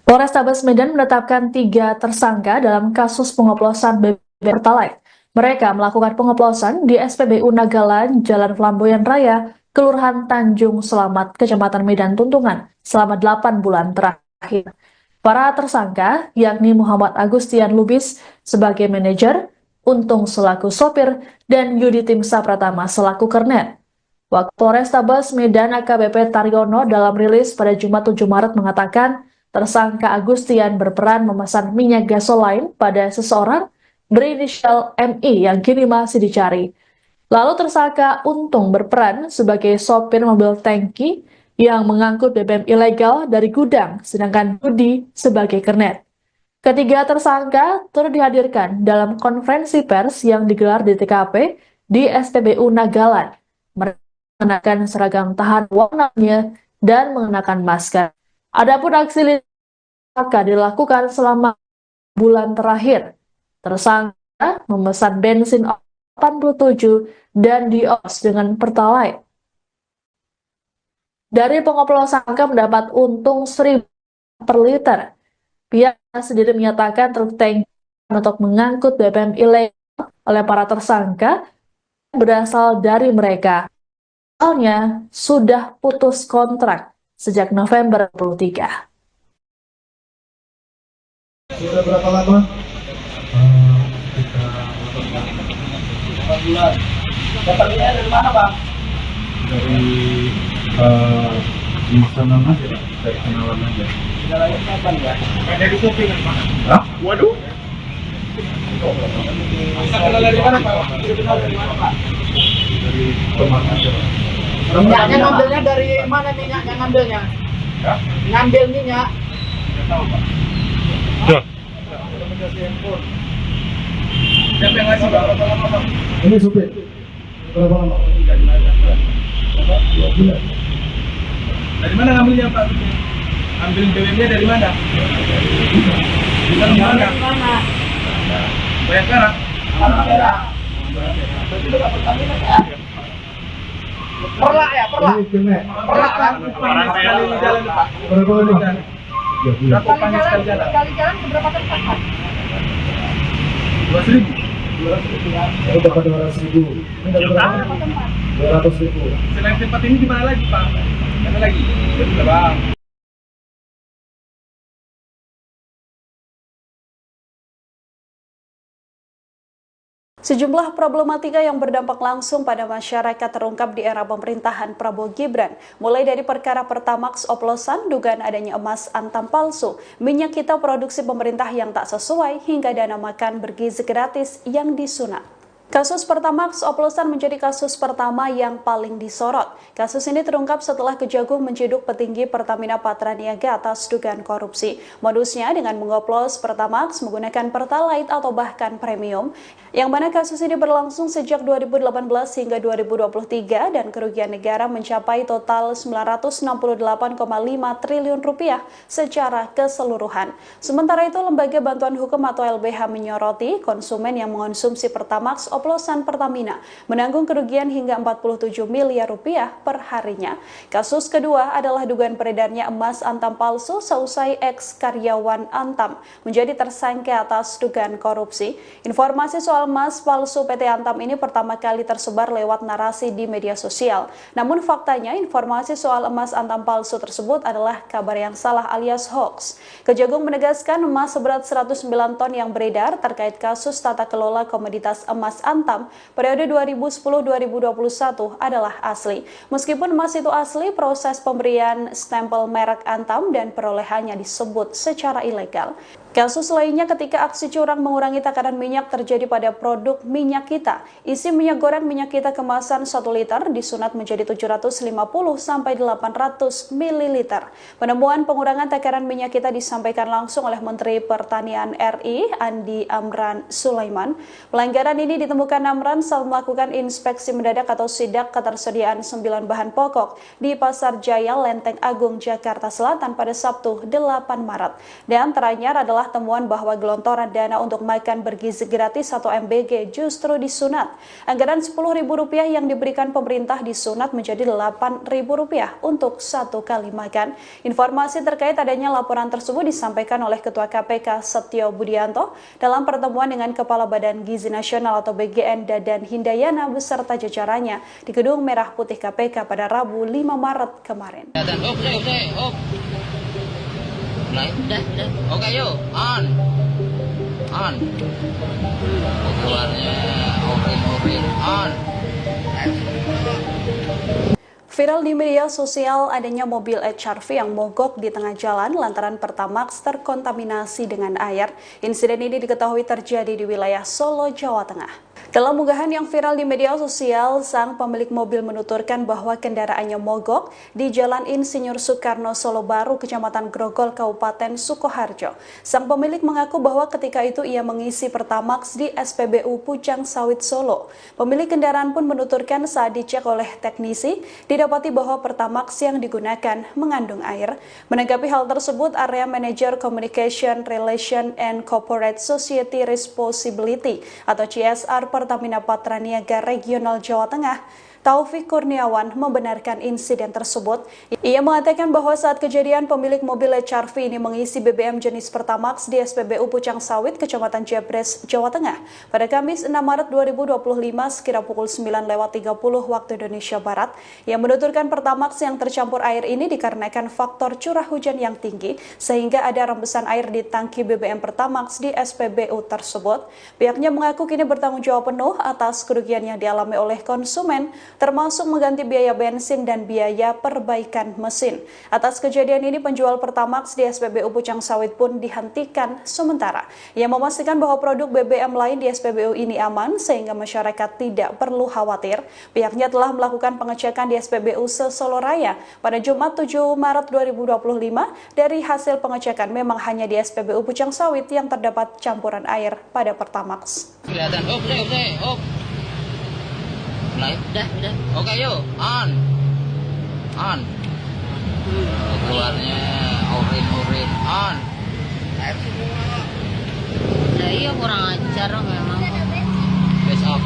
D: Polrestabes Medan menetapkan 3 tersangka dalam kasus pengoplosan BBM Pertalite. Mereka melakukan pengoplosan di SPBU Nagalan, Jalan Flamboyan Raya, Kelurahan Tanjung Selamat, Kecamatan Medan Tuntungan, selama 8 bulan terakhir. Para tersangka, yakni Muhammad Agustian Lubis sebagai manajer, Untung selaku sopir, dan Yudi Timsa Pratama selaku kernet. Wakil Polrestabes Medan AKBP Taryono dalam rilis pada Jumat 7 Maret mengatakan, tersangka Agustian berperan memesan minyak gasolin pada seseorang berinisial MI yang kini masih dicari. Lalu tersangka Untung berperan sebagai sopir mobil tangki yang mengangkut BBM ilegal dari gudang, sedangkan Budi sebagai kernet. Ketiga tersangka turut dihadirkan dalam konferensi pers yang digelar di TKP di SPBU Nagalan. Mereka mengenakan seragam tahan warnanya dan mengenakan masker. Adapun aksi tersangka dilakukan selama bulan terakhir. Tersangka memesan bensin 87 dan dios dengan Pertalite. Dari pengoplosan tersangka mendapat untung 1.000 per liter. Pihak sendiri menyatakan truk tangki untuk mengangkut BBM ilegal oleh para tersangka berasal dari mereka. Soalnya sudah putus kontrak sejak November 23.
F: Sudah berapa lama?
E: Kita 8 bulan. Dapatnya dari mana, Bang?
F: Dari pemesanan aja, dari kenalan aja.
E: Jalannya kapan ya?
G: Dari shopping Pak.
F: Hah?
G: Waduh. Kenal dari mana Pak?
E: Kenal dari mana, Pak?
F: Dari teman aja.
E: Minyaknya ngambilnya dari mana minyaknya ngambilnya?
F: Ya?
E: Ngambil minyak.
F: Nggak tahu, Pak.
G: Siapa yang ngasih Pak?
F: Ini supir. Berapa lama? 2 bulan.
G: Dari mana ngambilnya Pak? Ambil BBM-nya dari mana? Dari mana? Bayangkara.
E: Perlak ya, perlak.
F: Ini kena.
E: Perlak kan?
G: Sekali jalan Pak.
F: Berapa lama? 3 bulan.
G: Berapa panjang sekali jalan?
E: Sekali jalan berapa tempat, Pak?
G: 2.000.
F: Saya dapat 200.000. Ini dapat berapa? 200.000.
G: Selain tempat ini di mana lagi Pak? Mana lagi? Sudah Bang.
A: Sejumlah problematika yang berdampak langsung pada masyarakat terungkap di era pemerintahan Prabowo Gibran, mulai dari perkara Pertamax oplosan, dugaan adanya emas antam palsu, minyak kita produksi pemerintah yang tak sesuai, hingga dana makan bergizi gratis yang disunat. Kasus Pertamax oplosan menjadi kasus pertama yang paling disorot. Kasus ini terungkap setelah Kejagung menciduk petinggi Pertamina Patraniaga atas dugaan korupsi. Modusnya dengan mengoplos Pertamax menggunakan Pertalite atau bahkan premium, yang mana kasus ini berlangsung sejak 2018 hingga 2023 dan kerugian negara mencapai total 968,5 triliun rupiah secara keseluruhan. Sementara itu, Lembaga Bantuan Hukum atau LBH menyoroti konsumen yang mengonsumsi Pertamax oplosan Pertamina menanggung kerugian hingga 47 miliar rupiah per harinya. Kasus kedua adalah dugaan peredarnya emas antam palsu seusai ex-karyawan Antam menjadi tersangka atas dugaan korupsi. Informasi soal emas palsu PT Antam ini pertama kali tersebar lewat narasi di media sosial. Namun faktanya informasi soal emas Antam palsu tersebut adalah kabar yang salah alias hoax. Kejagung menegaskan emas seberat 109 ton yang beredar terkait kasus tata kelola komoditas emas Antam periode 2010-2021 adalah asli. Meskipun emas itu asli, proses pemberian stempel merek Antam dan perolehannya disebut secara ilegal. Kasus lainnya ketika aksi curang mengurangi takaran minyak terjadi pada produk minyak kita. Isi minyak goreng minyak kita kemasan 1 liter disunat menjadi 750 sampai 800 ml. Penemuan pengurangan takaran minyak kita disampaikan langsung oleh Menteri Pertanian RI Andi Amran Sulaiman. Pelanggaran ini ditemukan Amran saat melakukan inspeksi mendadak atau sidak ketersediaan 9 bahan pokok di Pasar Jaya Lenteng Agung Jakarta Selatan pada Sabtu 8 Maret. Di antaranya adalah adalah temuan bahwa gelontoran dana untuk makan bergizi gratis atau MBG justru disunat. Anggaran Rp10.000 yang diberikan pemerintah disunat menjadi Rp8.000 untuk satu kali makan. Informasi terkait adanya laporan tersebut disampaikan oleh Ketua KPK Setio Budianto dalam pertemuan dengan Kepala Badan Gizi Nasional atau BGN Dadan Hindayana beserta jajarannya di Gedung Merah Putih KPK pada Rabu 5 Maret kemarin.
B: Udah. Oke, yuk. On. Keluarnya oren. On.
A: Viral di media sosial adanya mobil HRV yang mogok di tengah jalan lantaran Pertamax terkontaminasi dengan air. Insiden ini diketahui terjadi di wilayah Solo, Jawa Tengah. Dalam unggahan yang viral di media sosial, sang pemilik mobil menuturkan bahwa kendaraannya mogok di Jalan Insinyur Soekarno, Solo Baru, Kecamatan Grogol, Kabupaten Sukoharjo. Sang pemilik mengaku bahwa ketika itu ia mengisi Pertamax di SPBU Pucang Sawit, Solo. Pemilik kendaraan pun menuturkan saat dicek oleh teknisi, didapati bahwa Pertamax yang digunakan mengandung air. Menanggapi hal tersebut, Area Manager Communication, Relation and Corporate Society Responsibility atau CSR Pertamina Patraniaga Regional Jawa Tengah, Taufik Kurniawan, membenarkan insiden tersebut. Ia mengatakan bahwa saat kejadian pemilik mobil HRV ini mengisi BBM jenis Pertamax di SPBU Pucang Sawit, Kecamatan Jebres, Jawa Tengah pada Kamis 6 Maret 2025 sekira pukul 9.30 waktu Indonesia Barat. Ia menuturkan Pertamax yang tercampur air ini dikarenakan faktor curah hujan yang tinggi sehingga ada rembesan air di tangki BBM Pertamax di SPBU tersebut. Pihaknya mengaku kini bertanggung jawab penuh atas kerugian yang dialami oleh konsumen, termasuk mengganti biaya bensin dan biaya perbaikan mesin. Atas kejadian ini, penjual Pertamax di SPBU Pucang Sawit pun dihentikan sementara. Ia memastikan bahwa produk BBM lain di SPBU ini aman sehingga masyarakat tidak perlu khawatir. Pihaknya telah melakukan pengecekan di SPBU se-Solo Raya pada Jumat 7 Maret 2025. Dari hasil pengecekan memang hanya di SPBU Pucang Sawit yang terdapat campuran air pada Pertamax.
B: Kelihatan. Udah. Oke, yuk. On. Keluarnya oren. On.
C: Lah iya kurang ajar memang.
B: Besok.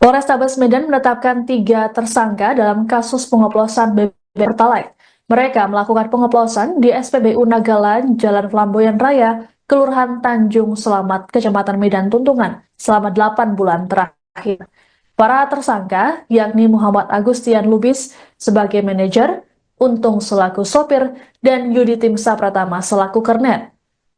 D: Polrestabes Medan menetapkan 3 tersangka dalam kasus pengoplosan BBM Pertalite. Mereka melakukan pengoplosan di SPBU Nagalan, Jalan Flamboyan Raya, Kelurahan Tanjung Selamat, Kecamatan Medan Tuntungan, selama 8 bulan terakhir. Para tersangka, yakni Muhammad Agustian Lubis sebagai manajer, Untung selaku sopir, dan Yudi Timsa Pratama selaku kernet.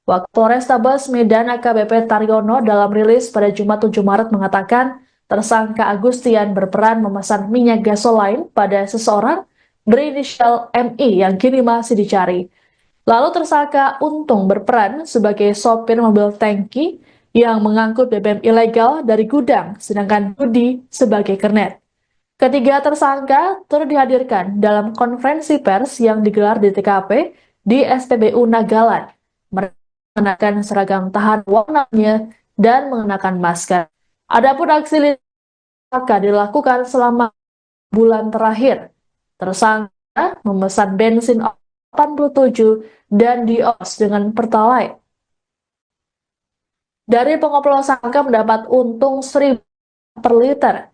D: Wakil Polrestabes Medan AKBP Taryono dalam rilis pada Jumat 7 Maret mengatakan, tersangka Agustian berperan memesan minyak gasoline pada seseorang berinisial MI yang kini masih dicari. Lalu tersangka Untung berperan sebagai sopir mobil tangki yang mengangkut BBM ilegal dari gudang, sedangkan Budi sebagai kernet. Ketiga tersangka turut dihadirkan dalam konferensi pers yang digelar di TKP di SPBU Nagalan. Mereka mengenakan seragam tahan warnanya dan mengenakan masker. Adapun aksi tersangka dilakukan selama bulan terakhir. Tersangka memesan bensin 87 dan dios dengan Pertalite. Dari pengoplosan tersangka mendapat untung 1.000 per liter.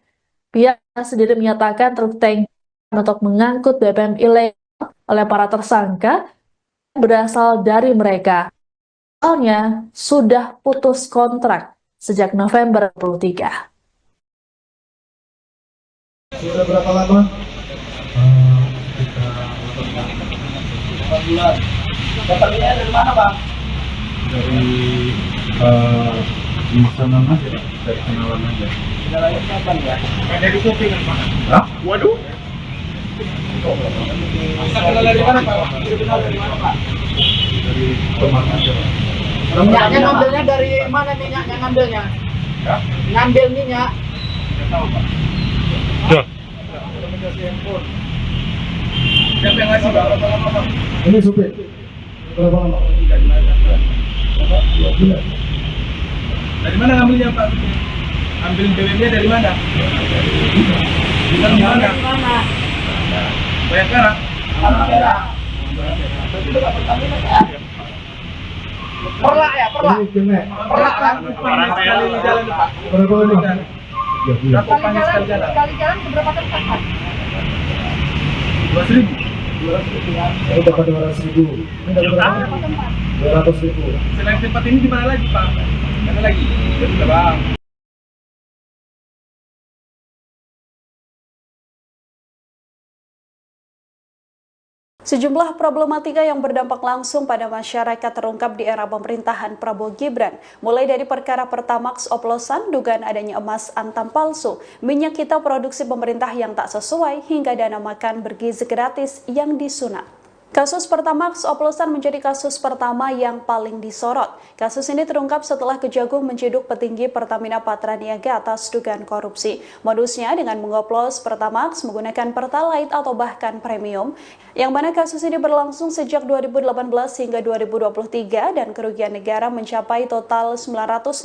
D: Pihak sendiri menyatakan truk tangki untuk mengangkut BBM ilegal oleh para tersangka berasal dari mereka. Soalnya sudah putus kontrak sejak November 2023.
F: Sudah berapa lama? Kita 8 bulan.
E: Dapatnya dari mana, Bang?
F: Dari pemesanan aja, dari kenalan aja.
E: Jalannya kapan ya?
G: Dari shopping Pak.
F: Hah?
G: Waduh. Bisa kenal dari mana Pak?
E: Bisa kenal dari mana, Pak?
F: Dari teman aja.
E: Minyaknya ngambilnya dari mana minyaknya ngambilnya?
F: Ya?
E: Ngambil minyak.
F: Tidak tahu Pak.
G: Siapa yang ngasih Pak? Berapa lama Pak?
F: Ini supir. Berapa lama? 2 bulan.
G: Dari mana ngambilnya Pak? Ambil BBM-nya dari mana? Dari mana?
E: Mana?
G: Bayangkara.
E: Perlak ya, perlak.
F: Ini kena.
E: Perlak kan?
G: Sekali jalan Pak.
F: Berapa lama? 3 bulan.
G: Berapa panjang sekali jalan?
E: Sekali jalan berapa tempat, Pak?
G: 2.000.
F: Saya dapat 200.000. Ini dapat berapa? 200.000.
G: Selain tempat ini di mana lagi Pak? Mana lagi? Sudah Bang.
A: Sejumlah problematika yang berdampak langsung pada masyarakat terungkap di era pemerintahan Prabowo Gibran, mulai dari perkara Pertamax oplosan, dugaan adanya emas antam palsu, minyak kita produksi pemerintah yang tak sesuai, hingga dana makan bergizi gratis yang disunat. Kasus Pertamax oplosan menjadi kasus pertama yang paling disorot. Kasus ini terungkap setelah Kejagung menciduk petinggi Pertamina Patraniaga atas dugaan korupsi. Modusnya dengan mengoplos Pertamax menggunakan Pertalite atau bahkan premium, yang mana kasus ini berlangsung sejak 2018 hingga 2023 dan kerugian negara mencapai total 968,5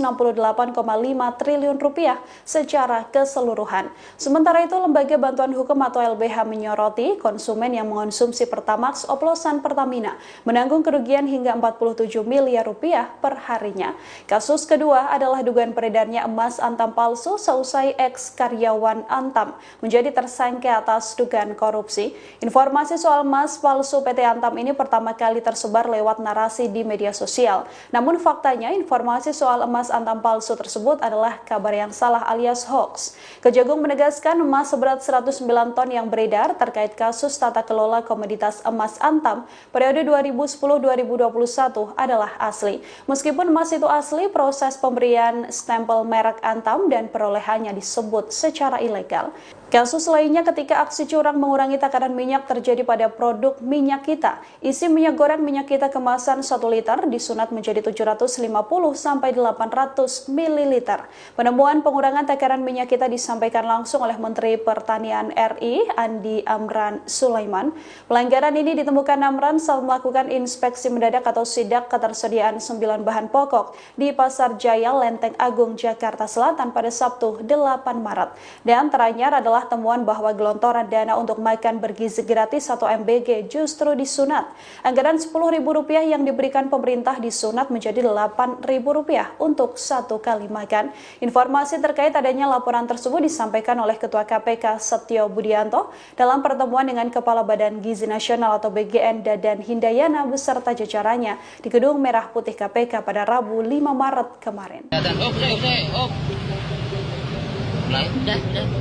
A: triliun rupiah secara keseluruhan. Sementara itu, Lembaga Bantuan Hukum atau LBH menyoroti konsumen yang mengonsumsi Pertamax oplosan Pertamina menanggung kerugian hingga 47 miliar rupiah per harinya. Kasus kedua adalah dugaan peredarnya emas antam palsu seusai ex-karyawan Antam menjadi tersangka atas dugaan korupsi. Informasi soal emas palsu PT Antam ini pertama kali tersebar lewat narasi di media sosial. Namun faktanya informasi soal emas Antam palsu tersebut adalah kabar yang salah alias hoax. Kejagung menegaskan emas seberat 109 ton yang beredar terkait kasus tata kelola komoditas emas Antam periode 2010-2021 adalah asli. Meskipun emas itu asli, proses pemberian stempel merek Antam dan perolehannya disebut secara ilegal. Kasus lainnya ketika aksi curang mengurangi takaran minyak terjadi pada produk minyak kita. Isi minyak goreng minyak kita kemasan 1 liter disunat menjadi 750 sampai 800 ml. Penemuan pengurangan takaran minyak kita disampaikan langsung oleh Menteri Pertanian RI Andi Amran Sulaiman. Pelanggaran ini ditemukan Amran saat melakukan inspeksi mendadak atau sidak ketersediaan 9 bahan pokok di Pasar Jaya Lenteng Agung Jakarta Selatan pada Sabtu 8 Maret. Dan teranyar adalah temuan bahwa gelontoran dana untuk makan bergizi gratis atau MBG justru disunat. Anggaran Rp10.000 yang diberikan pemerintah disunat menjadi Rp8.000 untuk 1 kali makan. Informasi terkait adanya laporan tersebut disampaikan oleh Ketua KPK Setio Budianto dalam pertemuan dengan Kepala Badan Gizi Nasional atau BGN Dadan Hindayana beserta jajarannya di Gedung Merah Putih KPK pada Rabu 5 Maret kemarin.
B: Udah.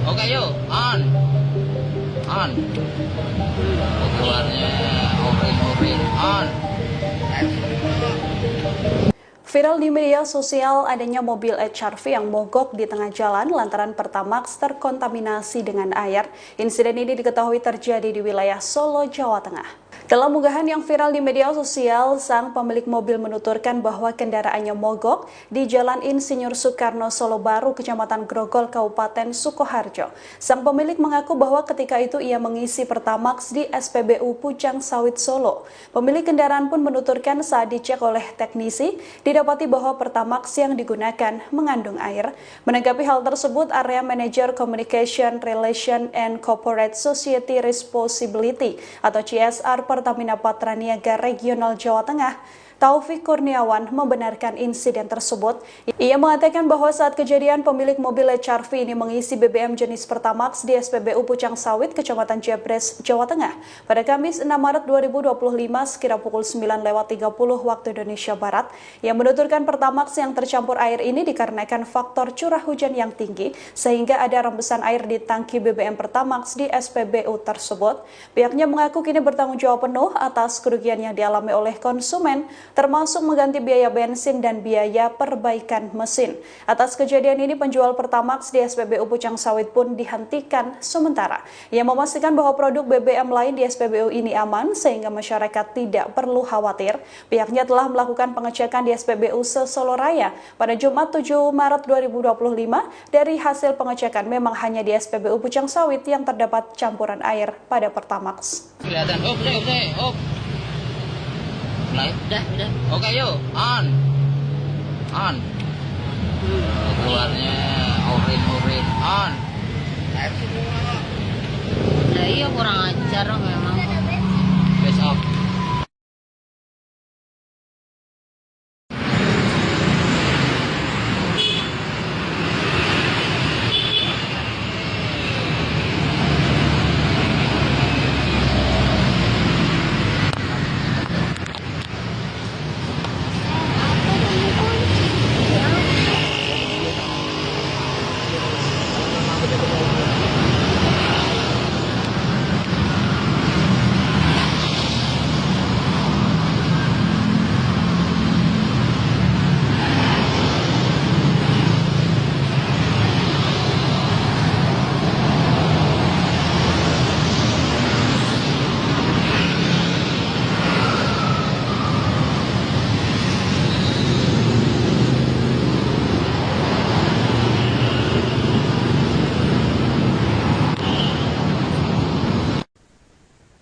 B: Oke yuk, on. Keluarnya orin, on.
A: Viral di media sosial adanya mobil HRV yang mogok di tengah jalan lantaran Pertamax terkontaminasi dengan air. Insiden ini diketahui terjadi di wilayah Solo, Jawa Tengah. Dalam unggahan yang viral di media sosial, sang pemilik mobil menuturkan bahwa kendaraannya mogok di Jalan Insinyur Soekarno Solo Baru, Kecamatan Grogol, Kabupaten Sukoharjo. Sang pemilik mengaku bahwa ketika itu ia mengisi Pertamax di SPBU Pucang Sawit Solo. Pemilik kendaraan pun menuturkan saat dicek oleh teknisi, didapati bahwa Pertamax yang digunakan mengandung air. Menanggapi hal tersebut, Area Manager Communication Relation and Corporate Society Responsibility atau CSR Pertamina Patraniaga Regional Jawa Tengah, Taufik Kurniawan, membenarkan insiden tersebut. Ia mengatakan bahwa saat kejadian pemilik mobil HRV ini mengisi BBM jenis Pertamax di SPBU Pucang Sawit, Kecamatan Jebres, Jawa Tengah pada Kamis 6 Maret 2025 sekira pukul 9.30 waktu Indonesia Barat. Yang menuturkan Pertamax yang tercampur air ini dikarenakan faktor curah hujan yang tinggi sehingga ada rembesan air di tangki BBM Pertamax di SPBU tersebut. Pihaknya mengaku kini bertanggung jawab penuh atas kerugian yang dialami oleh konsumen, termasuk mengganti biaya bensin dan biaya perbaikan mesin. Atas kejadian ini, penjual Pertamax di SPBU Pucang Sawit pun dihentikan sementara. Ia memastikan bahwa produk BBM lain di SPBU ini aman sehingga masyarakat tidak perlu khawatir. Pihaknya telah melakukan pengecekan di SPBU Sesolo Raya pada Jumat 7 Maret 2025. Dari hasil pengecekan memang hanya di SPBU Pucang Sawit yang terdapat campuran air pada Pertamax.
B: Kelihatan. Op. Mulai.
C: Udah.
B: Oke, yuk. On. Keluarnya oren. On.
C: Lah iya kurang ajar memang.
B: Besok.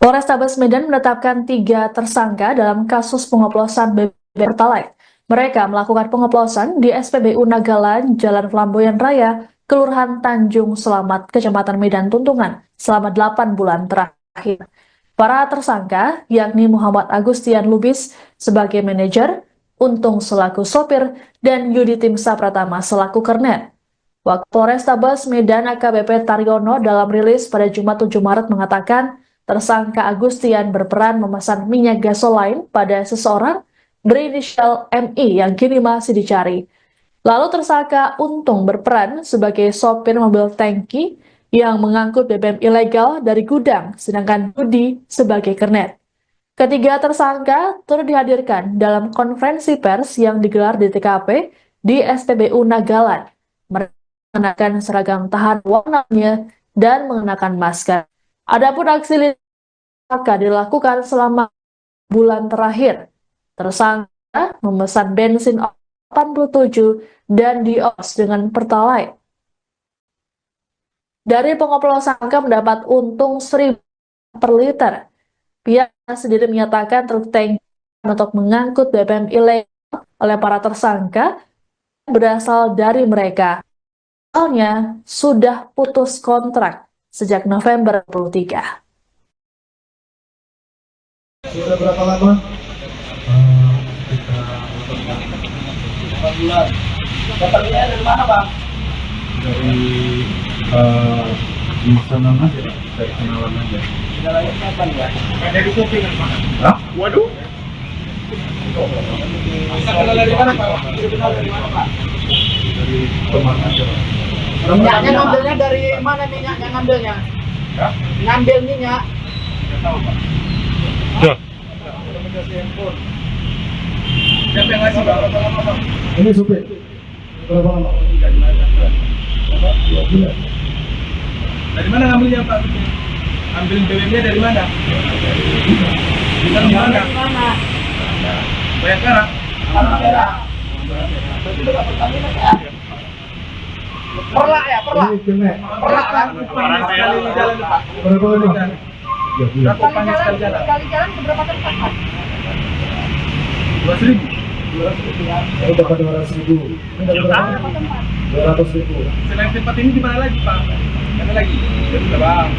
D: Polrestabes Medan menetapkan 3 tersangka dalam kasus pengoplosan BBM Pertalite. Mereka melakukan pengoplosan di SPBU Nagalan, Jalan Flamboyan Raya, Kelurahan Tanjung Selamat, Kecamatan Medan Tuntungan, selama 8 bulan terakhir. Para tersangka, yakni Muhammad Agustian Lubis sebagai manajer, Untung selaku sopir, dan Yudi Timsa Pratama selaku kernet. Wakil Polrestabes Medan AKBP Taryono dalam rilis pada Jumat 7 Maret mengatakan, tersangka Agustian berperan memesan minyak gasoline pada seseorang berinisial MI yang kini masih dicari. Lalu tersangka Untung berperan sebagai sopir mobil tangki yang mengangkut BBM ilegal dari gudang, sedangkan Budi sebagai kernet. Ketiga tersangka turut dihadirkan dalam konferensi pers yang digelar di TKP di SPBU Nagalan. Mereka mengenakan seragam tahan warnanya dan mengenakan masker. Adapun aksi tersangka dilakukan selama bulan terakhir. Tersangka memesan bensin 87 dan dios dengan Pertalite. Dari pengoplosan tersangka mendapat untung 1.000 per liter. Pihak sendiri menyatakan truk tangki untuk mengangkut BBM ilegal oleh para tersangka berasal dari mereka. Soalnya sudah putus kontrak sejak November 23.
F: Sudah berapa lama?
E: Kita 8 bulan. Dapatnya dari mana, Bang?
F: Dari di sana aja, dari kenalan aja.
E: Kenalannya kapan ya?
G: Dari shopping Pak.
F: Hah?
G: Waduh. Bisa kenal dari mana Pak? Bisa kenal dari mana Pak?
F: Dari teman aja.
E: Minyaknya ngambilnya dari mana minyaknya ngambilnya?
F: Ya?
E: Ngambil minyak.
F: Nggak tahu, Pak.
G: Siapa yang ngasih Pak? Berapa lama Pak?
F: Ini supir. Berapa lama? 2 bulan.
G: Dari mana ngambilnya Pak? Ambil BBM-nya dari mana? Dari mana? Bayangkara.
E: Perlak ya, perlak.
F: Ini kenek.
E: Perlak kan?
G: Sekali jalan Pak.
F: Berapa lama? 3 bulan.
G: Berapa panjang sekali jalan?
E: Sekali jalan berapa tempat, Pak?
G: 2.000.
F: Saya dapat 200.000. Ini dapat berapa? 200.000.
G: Selain tempat ini di mana lagi Pak? Mana lagi? Bang.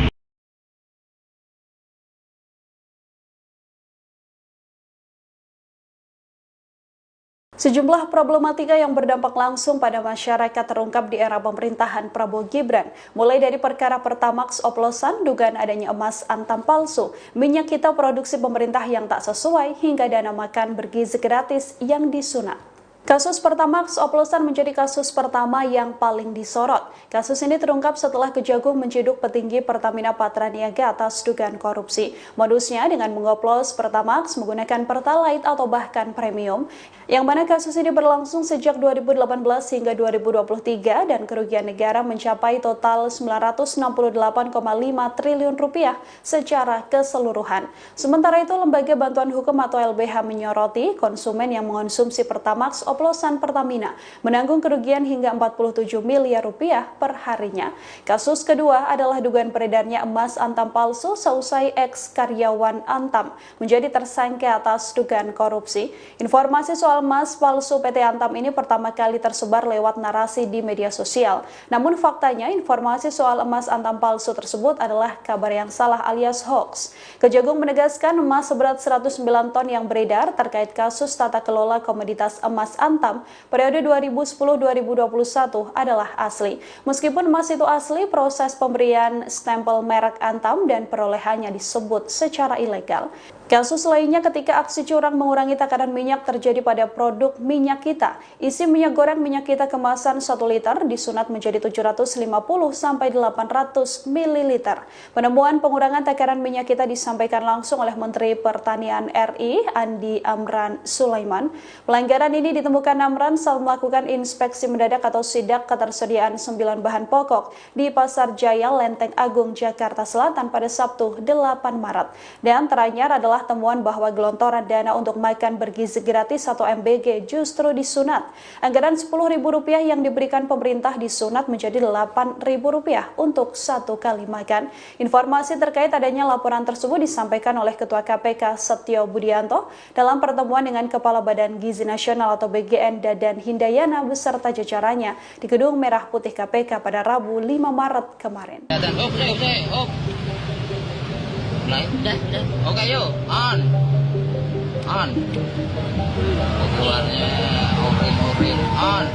A: Sejumlah problematika yang berdampak langsung pada masyarakat terungkap di era pemerintahan Prabowo Gibran, mulai dari perkara Pertamax oplosan, dugaan adanya emas antam palsu, minyak kita produksi pemerintah yang tak sesuai, hingga dana makan bergizi gratis yang disunat. Kasus Pertamax oplosan menjadi kasus pertama yang paling disorot. Kasus ini terungkap setelah Kejagung menciduk petinggi Pertamina Patraniaga atas dugaan korupsi. Modusnya dengan mengoplos Pertamax menggunakan Pertalite atau bahkan premium, yang mana kasus ini berlangsung sejak 2018 hingga 2023 dan kerugian negara mencapai total 968,5 triliun rupiah secara keseluruhan. Sementara itu, Lembaga Bantuan Hukum atau LBH menyoroti konsumen yang mengonsumsi Pertamax oplosan Pertamina menanggung kerugian hingga 47 miliar rupiah per harinya. Kasus kedua adalah dugaan peredarnya emas antam palsu seusai ex-karyawan Antam menjadi tersangka atas dugaan korupsi. Informasi soal emas palsu PT Antam ini pertama kali tersebar lewat narasi di media sosial. Namun faktanya informasi soal emas Antam palsu tersebut adalah kabar yang salah alias hoax. Kejagung menegaskan emas seberat 109 ton yang beredar terkait kasus tata kelola komoditas emas Antam periode 2010-2021 adalah asli. Meskipun emas itu asli, proses pemberian stempel merek Antam dan perolehannya disebut secara ilegal. Kasus lainnya ketika aksi curang mengurangi takaran minyak terjadi pada produk minyak kita. Isi minyak goreng minyak kita kemasan 1 liter disunat menjadi 750 sampai 800 ml. Penemuan pengurangan takaran minyak kita disampaikan langsung oleh Menteri Pertanian RI Andi Amran Sulaiman. Pelanggaran ini ditemukan Amran saat melakukan inspeksi mendadak atau sidak ketersediaan 9 bahan pokok di Pasar Jaya Lenteng Agung Jakarta Selatan pada Sabtu 8 Maret. Dan teranyar adalah temuan bahwa gelontoran dana untuk makan bergizi gratis atau MBG justru disunat. Anggaran Rp10.000 yang diberikan pemerintah disunat menjadi Rp8.000 untuk 1 kali makan. Informasi terkait adanya laporan tersebut disampaikan oleh Ketua KPK Setio Budianto dalam pertemuan dengan Kepala Badan Gizi Nasional atau BGN Dadan Hindayana beserta jajarannya di Gedung Merah Putih KPK pada Rabu 5 Maret kemarin.
B: Udah. Oke, yuk. On. Keluarnya orin. On.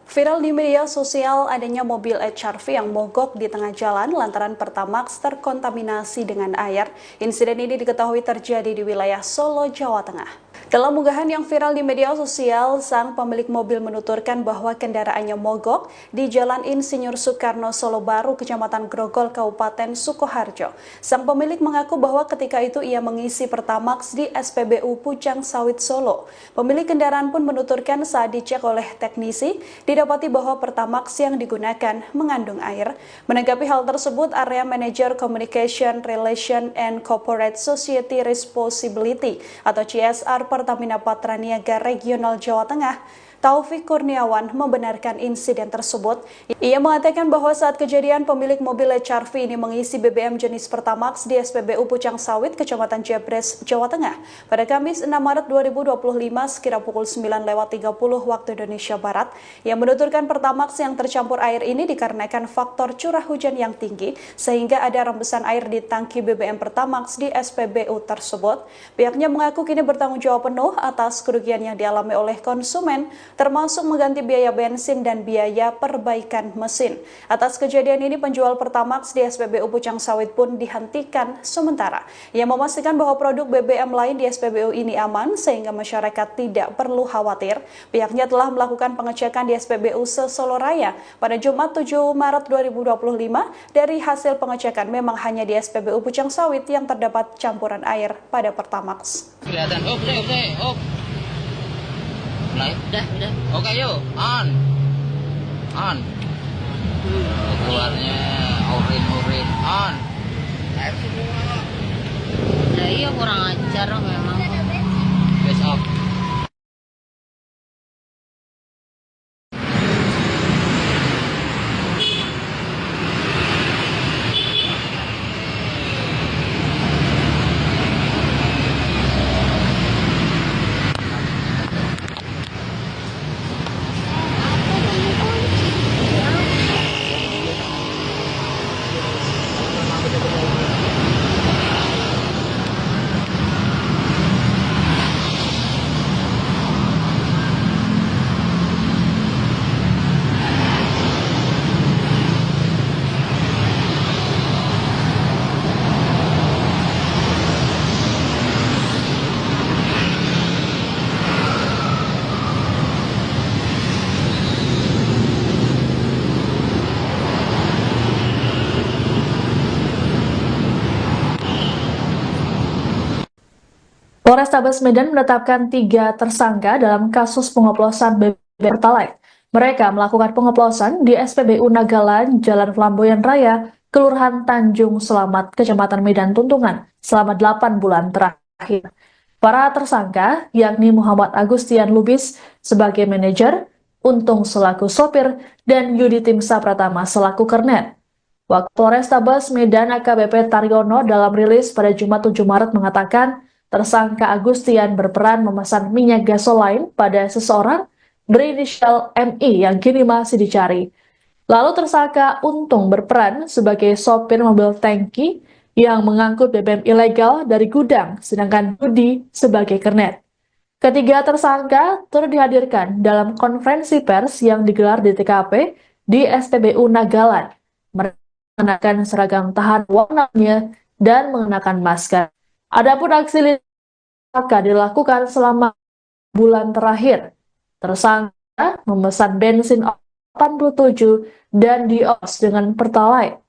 A: Viral di media sosial adanya mobil HRV yang mogok di tengah jalan lantaran Pertamax terkontaminasi dengan air. Insiden ini diketahui terjadi di wilayah Solo, Jawa Tengah. Dalam unggahan yang viral di media sosial, sang pemilik mobil menuturkan bahwa kendaraannya mogok di Jalan Insinyur Soekarno Solo Baru, Kecamatan Grogol, Kabupaten Sukoharjo. Sang pemilik mengaku bahwa ketika itu ia mengisi Pertamax di SPBU Pucang Sawit Solo. Pemilik kendaraan pun menuturkan saat dicek oleh teknisi, didapati bahwa Pertamax yang digunakan mengandung air. Menanggapi hal tersebut, Area Manager Communication Relation and Corporate Society Responsibility atau CSR Pertamina Patraniaga Regional Jawa Tengah, Taufik Kurniawan, membenarkan insiden tersebut. Ia mengatakan bahwa saat kejadian pemilik mobil HRV ini mengisi BBM jenis Pertamax di SPBU Pucang Sawit, Kecamatan Jebres, Jawa Tengah pada Kamis 6 Maret 2025 sekira pukul 9.30 waktu Indonesia Barat. Ia menuturkan Pertamax yang tercampur air ini dikarenakan faktor curah hujan yang tinggi sehingga ada rembesan air di tangki BBM Pertamax di SPBU tersebut. Pihaknya mengaku kini bertanggung jawab penuh atas kerugian yang dialami oleh konsumen, termasuk mengganti biaya bensin dan biaya perbaikan mesin. Atas kejadian ini, penjual Pertamax di SPBU Pucang Sawit pun dihentikan sementara. Ia memastikan bahwa produk BBM lain di SPBU ini aman sehingga masyarakat tidak perlu khawatir. Pihaknya telah melakukan pengecekan di SPBU se-Solo Raya pada Jumat 7 Maret 2025. Dari hasil pengecekan memang hanya di SPBU Pucang Sawit yang terdapat campuran air pada Pertamax.
B: Kelihatan. Udah. Oke, yuk. On. Keluarnya orin. On.
C: Lah iya kurang ajar memang.
B: Gas off.
D: Polrestabes Medan menetapkan 3 tersangka dalam kasus pengoplosan BBM Pertalite. Mereka melakukan pengoplosan di SPBU Nagalan, Jalan Flamboyan Raya, Kelurahan Tanjung Selamat, Kecamatan Medan Tuntungan, selama 8 bulan terakhir. Para tersangka, yakni Muhammad Agustian Lubis sebagai manajer, Untung selaku sopir, dan Yudi Timsa Pratama selaku kernet. Wakil Polrestabes Medan AKBP Taryono dalam rilis pada Jumat 7 Maret mengatakan, tersangka Agustian berperan memesan minyak gasolin pada seseorang berinisial MI yang kini masih dicari. Lalu tersangka Untung berperan sebagai sopir mobil tangki yang mengangkut BBM ilegal dari gudang, sedangkan Budi sebagai kernet. Ketiga tersangka turut dihadirkan dalam konferensi pers yang digelar di TKP di SPBU Nagalan. Mereka mengenakan seragam tahan warnanya dan mengenakan masker. Adapun aksi tersangka dilakukan selama bulan terakhir. Tersangka memesan bensin 87 dan dios dengan Pertalite.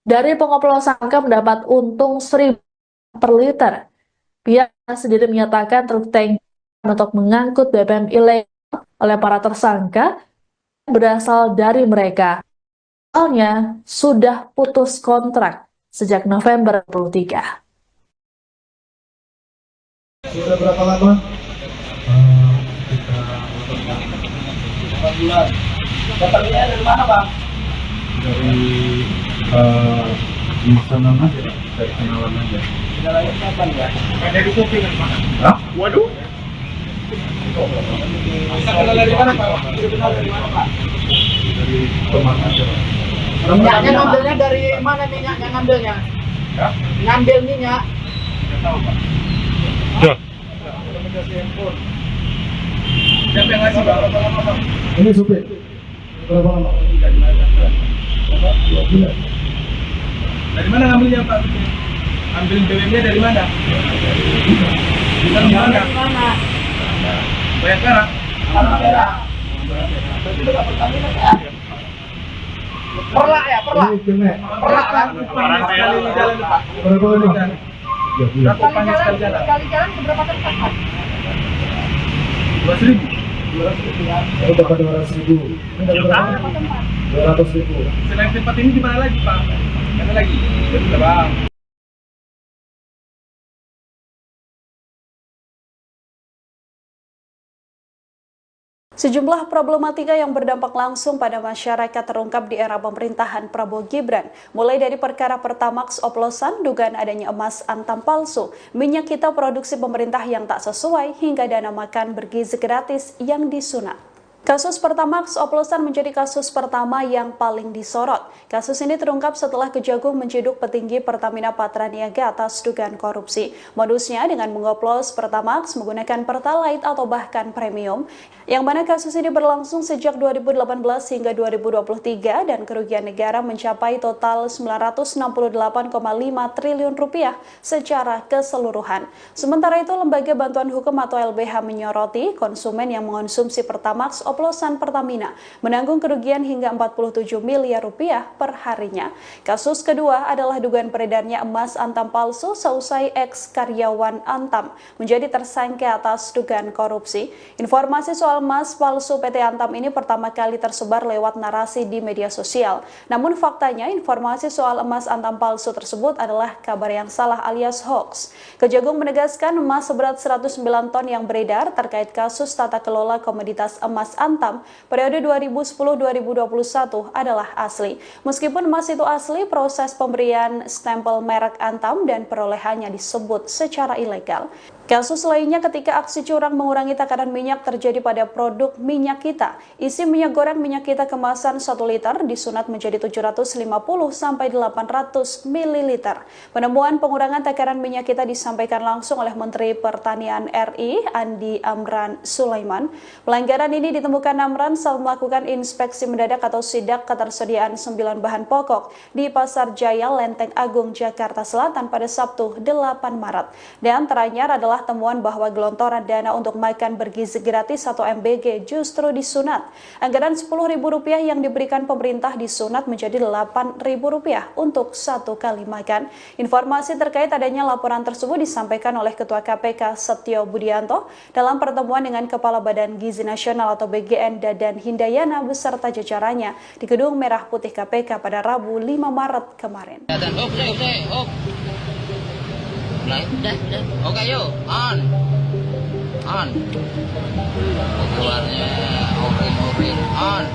D: Dari pengoplosan tersangka mendapat untung 1.000 per liter. Pihak sendiri menyatakan truk tangki untuk mengangkut BBM ilegal oleh para tersangka berasal dari mereka. Soalnya sudah putus kontrak sejak November 23.
F: Sudah berapa lama?
E: Kita 8 bulan. Datangnya dari mana, Bang?
F: Dari di sana aja, dari kenalan aja.
E: Jalannya kapan ya?
G: Dari kopi kan Pak?
F: Hah?
G: Waduh. Bisa kenal dari mana Pak?
E: Bisa kenal dari mana, Pak?
F: Dari teman aja.
E: Minyaknya ngambilnya dari mana minyaknya ngambilnya?
F: Ya?
E: Ngambil minyak.
F: Tidak tahu Pak.
G: Ya.
F: Komunikasi handphone.
G: Siapa yang ngasih Pak?
F: Berapa lama Pak? Ini supir. Berapa lama? Berapa? 2 bulan.
G: Dari mana ngambilnya Pak? Ambil BBM-nya dari mana? Bukan di mana?
E: Dari mana?
G: Bayangkara.
E: Tanah Merah. Berarti itu nggak Pertamina ya? Perlak ya, perlak.
F: Ini kenek.
E: Perlak kan?
G: Parah sekali di jalan Pak.
F: Berapa lama? 3 bulan.
G: Berapa panjang sekali jalan?
E: Sekali jalan berapa kali pakai?
G: 2.000.
E: 200 ya.
F: Saya dapat 200.000. Ini dari berapa? 200.000.
G: Selain tempat ini di mana lagi Pak? Mana lagi? Sudah Bang.
A: Sejumlah problematika yang berdampak langsung pada masyarakat terungkap di era pemerintahan Prabowo Gibran, mulai dari perkara Pertamax oplosan, dugaan adanya emas antam palsu, minyak kita produksi pemerintah yang tak sesuai, hingga dana makan bergizi gratis yang disunat. Kasus Pertamax oplosan menjadi kasus pertama yang paling disorot. Kasus ini terungkap setelah Kejagung menciduk petinggi Pertamina Patraniaga atas dugaan korupsi. Modusnya dengan mengoplos Pertamax menggunakan Pertalite atau bahkan premium, yang mana kasus ini berlangsung sejak 2018 hingga 2023 dan kerugian negara mencapai total 968,5 triliun rupiah secara keseluruhan. Sementara itu, Lembaga Bantuan Hukum atau LBH menyoroti konsumen yang mengonsumsi Pertamax oplosan Pertamina menanggung kerugian hingga 47 miliar rupiah per harinya. Kasus kedua adalah dugaan peredarnya emas antam palsu seusai ex-karyawan Antam menjadi tersangka atas dugaan korupsi. Informasi soal emas palsu PT Antam ini pertama kali tersebar lewat narasi di media sosial. Namun faktanya informasi soal emas Antam palsu tersebut adalah kabar yang salah alias hoax. Kejagung menegaskan emas seberat 109 ton yang beredar terkait kasus tata kelola komoditas emas Antam periode 2010-2021 adalah asli. Meskipun emas itu asli, proses pemberian stempel merek Antam dan perolehannya disebut secara ilegal. Kasus lainnya ketika aksi curang mengurangi takaran minyak terjadi pada produk minyak kita. Isi minyak goreng minyak kita kemasan 1 liter disunat menjadi 750 sampai 800 ml. Penemuan pengurangan takaran minyak kita disampaikan langsung oleh Menteri Pertanian RI Andi Amran Sulaiman. Pelanggaran ini ditemukan Amran saat melakukan inspeksi mendadak atau sidak ketersediaan 9 bahan pokok di Pasar Jaya Lenteng Agung Jakarta Selatan pada Sabtu 8 Maret. Di antaranya adalah adalah temuan bahwa gelontoran dana untuk makan bergizi gratis atau MBG justru disunat. Anggaran Rp10.000 yang diberikan pemerintah disunat menjadi Rp8.000 untuk satu kali makan. Informasi terkait adanya laporan tersebut disampaikan oleh Ketua KPK Setio Budianto dalam pertemuan dengan Kepala Badan Gizi Nasional atau BGN Dadan Hindayana beserta jajarannya di Gedung Merah Putih KPK pada Rabu 5 Maret kemarin.
B: Udah. Oke, yuk. On. Keluarnya orin. On.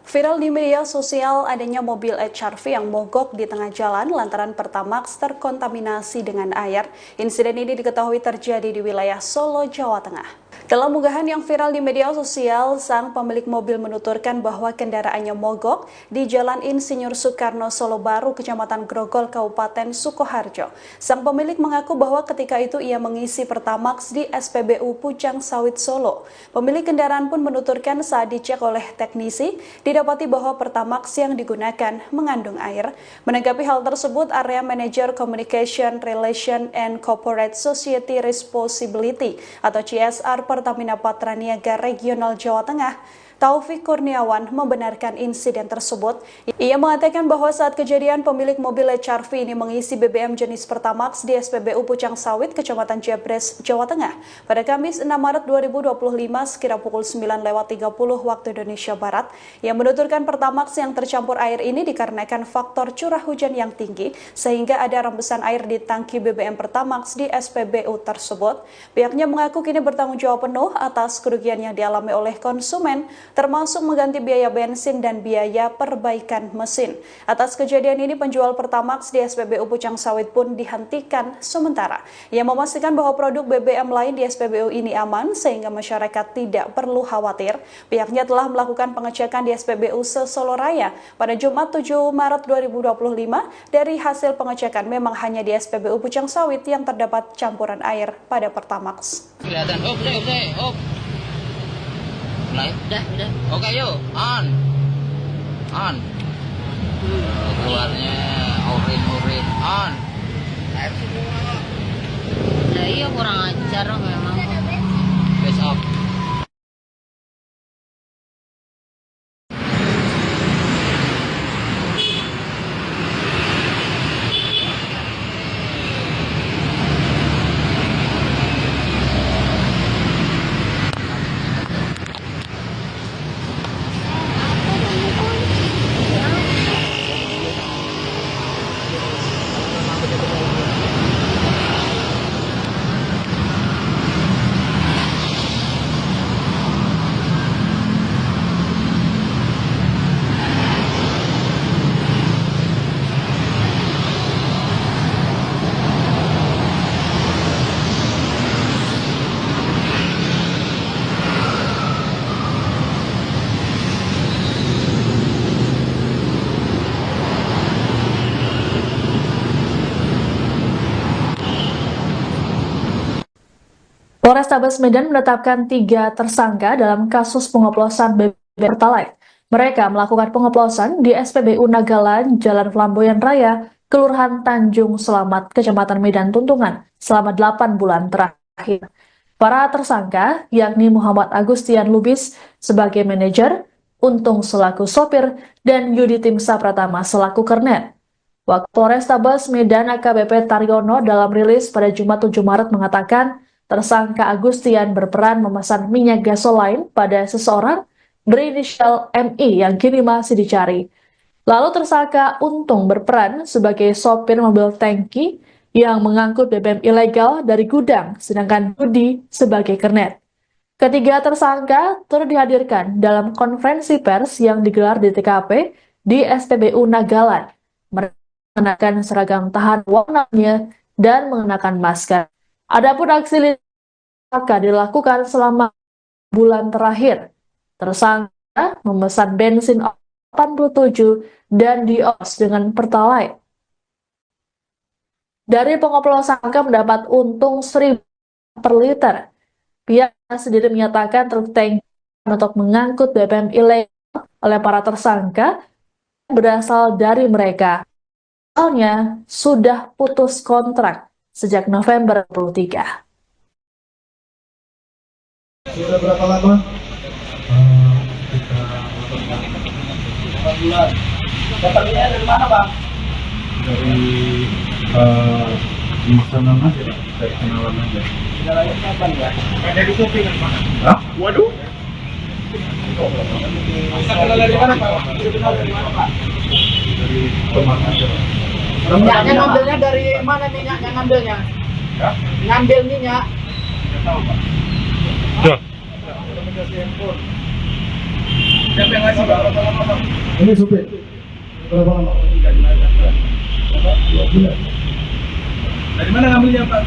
A: Viral di media sosial adanya mobil HRV yang mogok di tengah jalan lantaran Pertamax terkontaminasi dengan air. Insiden ini diketahui terjadi di wilayah Solo, Jawa Tengah. Dalam unggahan yang viral di media sosial, sang pemilik mobil menuturkan bahwa kendaraannya mogok di Jalan Insinyur Soekarno, Solo Baru, Kecamatan Grogol, Kabupaten Sukoharjo. Sang pemilik mengaku bahwa ketika itu ia mengisi Pertamax di SPBU Pucang Sawit, Solo. Pemilik kendaraan pun menuturkan saat dicek oleh teknisi, didapati bahwa Pertamax yang digunakan mengandung air. Menanggapi hal tersebut, Area Manager Communication, Relation and Corporate Society Responsibility atau CSR Pertamina Patraniaga Regional Jawa Tengah, Taufik Kurniawan, membenarkan insiden tersebut. Ia mengatakan bahwa saat kejadian pemilik mobil HRV ini mengisi BBM jenis Pertamax di SPBU Pucang Sawit, Kecamatan Jebres, Jawa Tengah pada Kamis 6 Maret 2025 sekira pukul 9.30 waktu Indonesia Barat. Ia menuturkan Pertamax yang tercampur air ini dikarenakan faktor curah hujan yang tinggi sehingga ada rembesan air di tangki BBM Pertamax di SPBU tersebut. Pihaknya mengaku kini bertanggung jawab penuh atas kerugian yang dialami oleh konsumen, termasuk mengganti biaya bensin dan biaya perbaikan mesin. Atas kejadian ini, penjual Pertamax di SPBU Pucang Sawit pun dihentikan sementara. Ia memastikan bahwa produk BBM lain di SPBU ini aman sehingga masyarakat tidak perlu khawatir. Pihaknya telah melakukan pengecekan di SPBU se-Solo Raya pada Jumat 7 Maret 2025. Dari hasil pengecekan memang hanya di SPBU Pucang Sawit yang terdapat campuran air pada Pertamax.
B: Kelihatan. Udah. Oke, yuk. On. Keluarnya orin. On.
C: Lah iya kurang ajar memang.
B: Guys, off.
D: Polrestabes Medan menetapkan 3 tersangka dalam kasus pengoplosan BBM Pertalite. Mereka melakukan pengoplosan di SPBU Nagalan, Jalan Flamboyan Raya, Kelurahan Tanjung Selamat, Kecamatan Medan Tuntungan, selama 8 bulan terakhir. Para tersangka, yakni Muhammad Agustian Lubis sebagai manajer, Untung selaku sopir, dan Yudi Timsa Pratama selaku kernet. Wakil Polrestabes Medan AKBP Taryono dalam rilis pada Jumat 7 Maret mengatakan, tersangka Agustian berperan memesan minyak gasoline pada seseorang berinisial MI yang kini masih dicari. Lalu tersangka Untung berperan sebagai sopir mobil tangki yang mengangkut BBM ilegal dari gudang, sedangkan Budi sebagai kernet. Ketiga tersangka turut dihadirkan dalam konferensi pers yang digelar di TKP di SPBU Nagalan. Mereka mengenakan seragam tahan warnanya dan mengenakan masker. Adapun aksi tersangka dilakukan selama bulan terakhir. Tersangka memesan bensin 87 dan dios dengan Pertalite. Dari pengoplosan tersangka mendapat untung 1.000 per liter. Pihak sendiri menyatakan truk tangki untuk mengangkut BBM ilegal oleh para tersangka berasal dari mereka. Soalnya sudah putus kontrak sejak November 2023.
F: Sudah berapa lama?
E: Kita 8 bulan. Dapatnya dari mana, Bang?
F: Dari pemesanan aja, dari kenalan aja.
E: Jalannya kapan ya?
G: Dari shopping Pak.
F: Hah?
G: Waduh. Bisa kenal dari mana Pak? Bisa kenal dari mana Pak?
F: Dari teman aja.
E: Minyaknya ngambilnya dari mana minyaknya ngambilnya?
F: Ya?
E: Ngambil minyak.
F: Nggak tahu, Pak.
G: Siapa yang ngasih Pak?
F: Ini supir. Berapa lama? 2 bulan.
G: Dari mana ngambilnya Pak?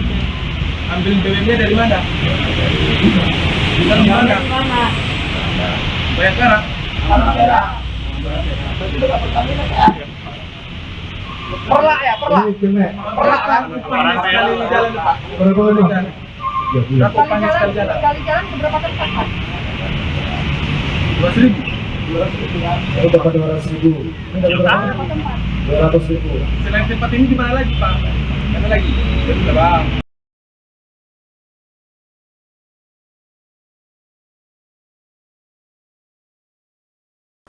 G: Ambil BBM-nya dari mana? Dari mana? Bayangkara.
E: Perlak ya, perlak.
F: Ini kemek.
E: Perlak kan?
G: Sekali jalan Pak.
F: Berapa lama? 3 bulan.
G: Berapa panjang sekali jalan?
E: Sekali jalan berapa tempat, Pak?
G: 2.000.
F: Saya dapat 200.000. Ini dari berapa? 200.000.
G: Selain tempat ini di mana lagi Pak? Mana lagi? Sudah Bang.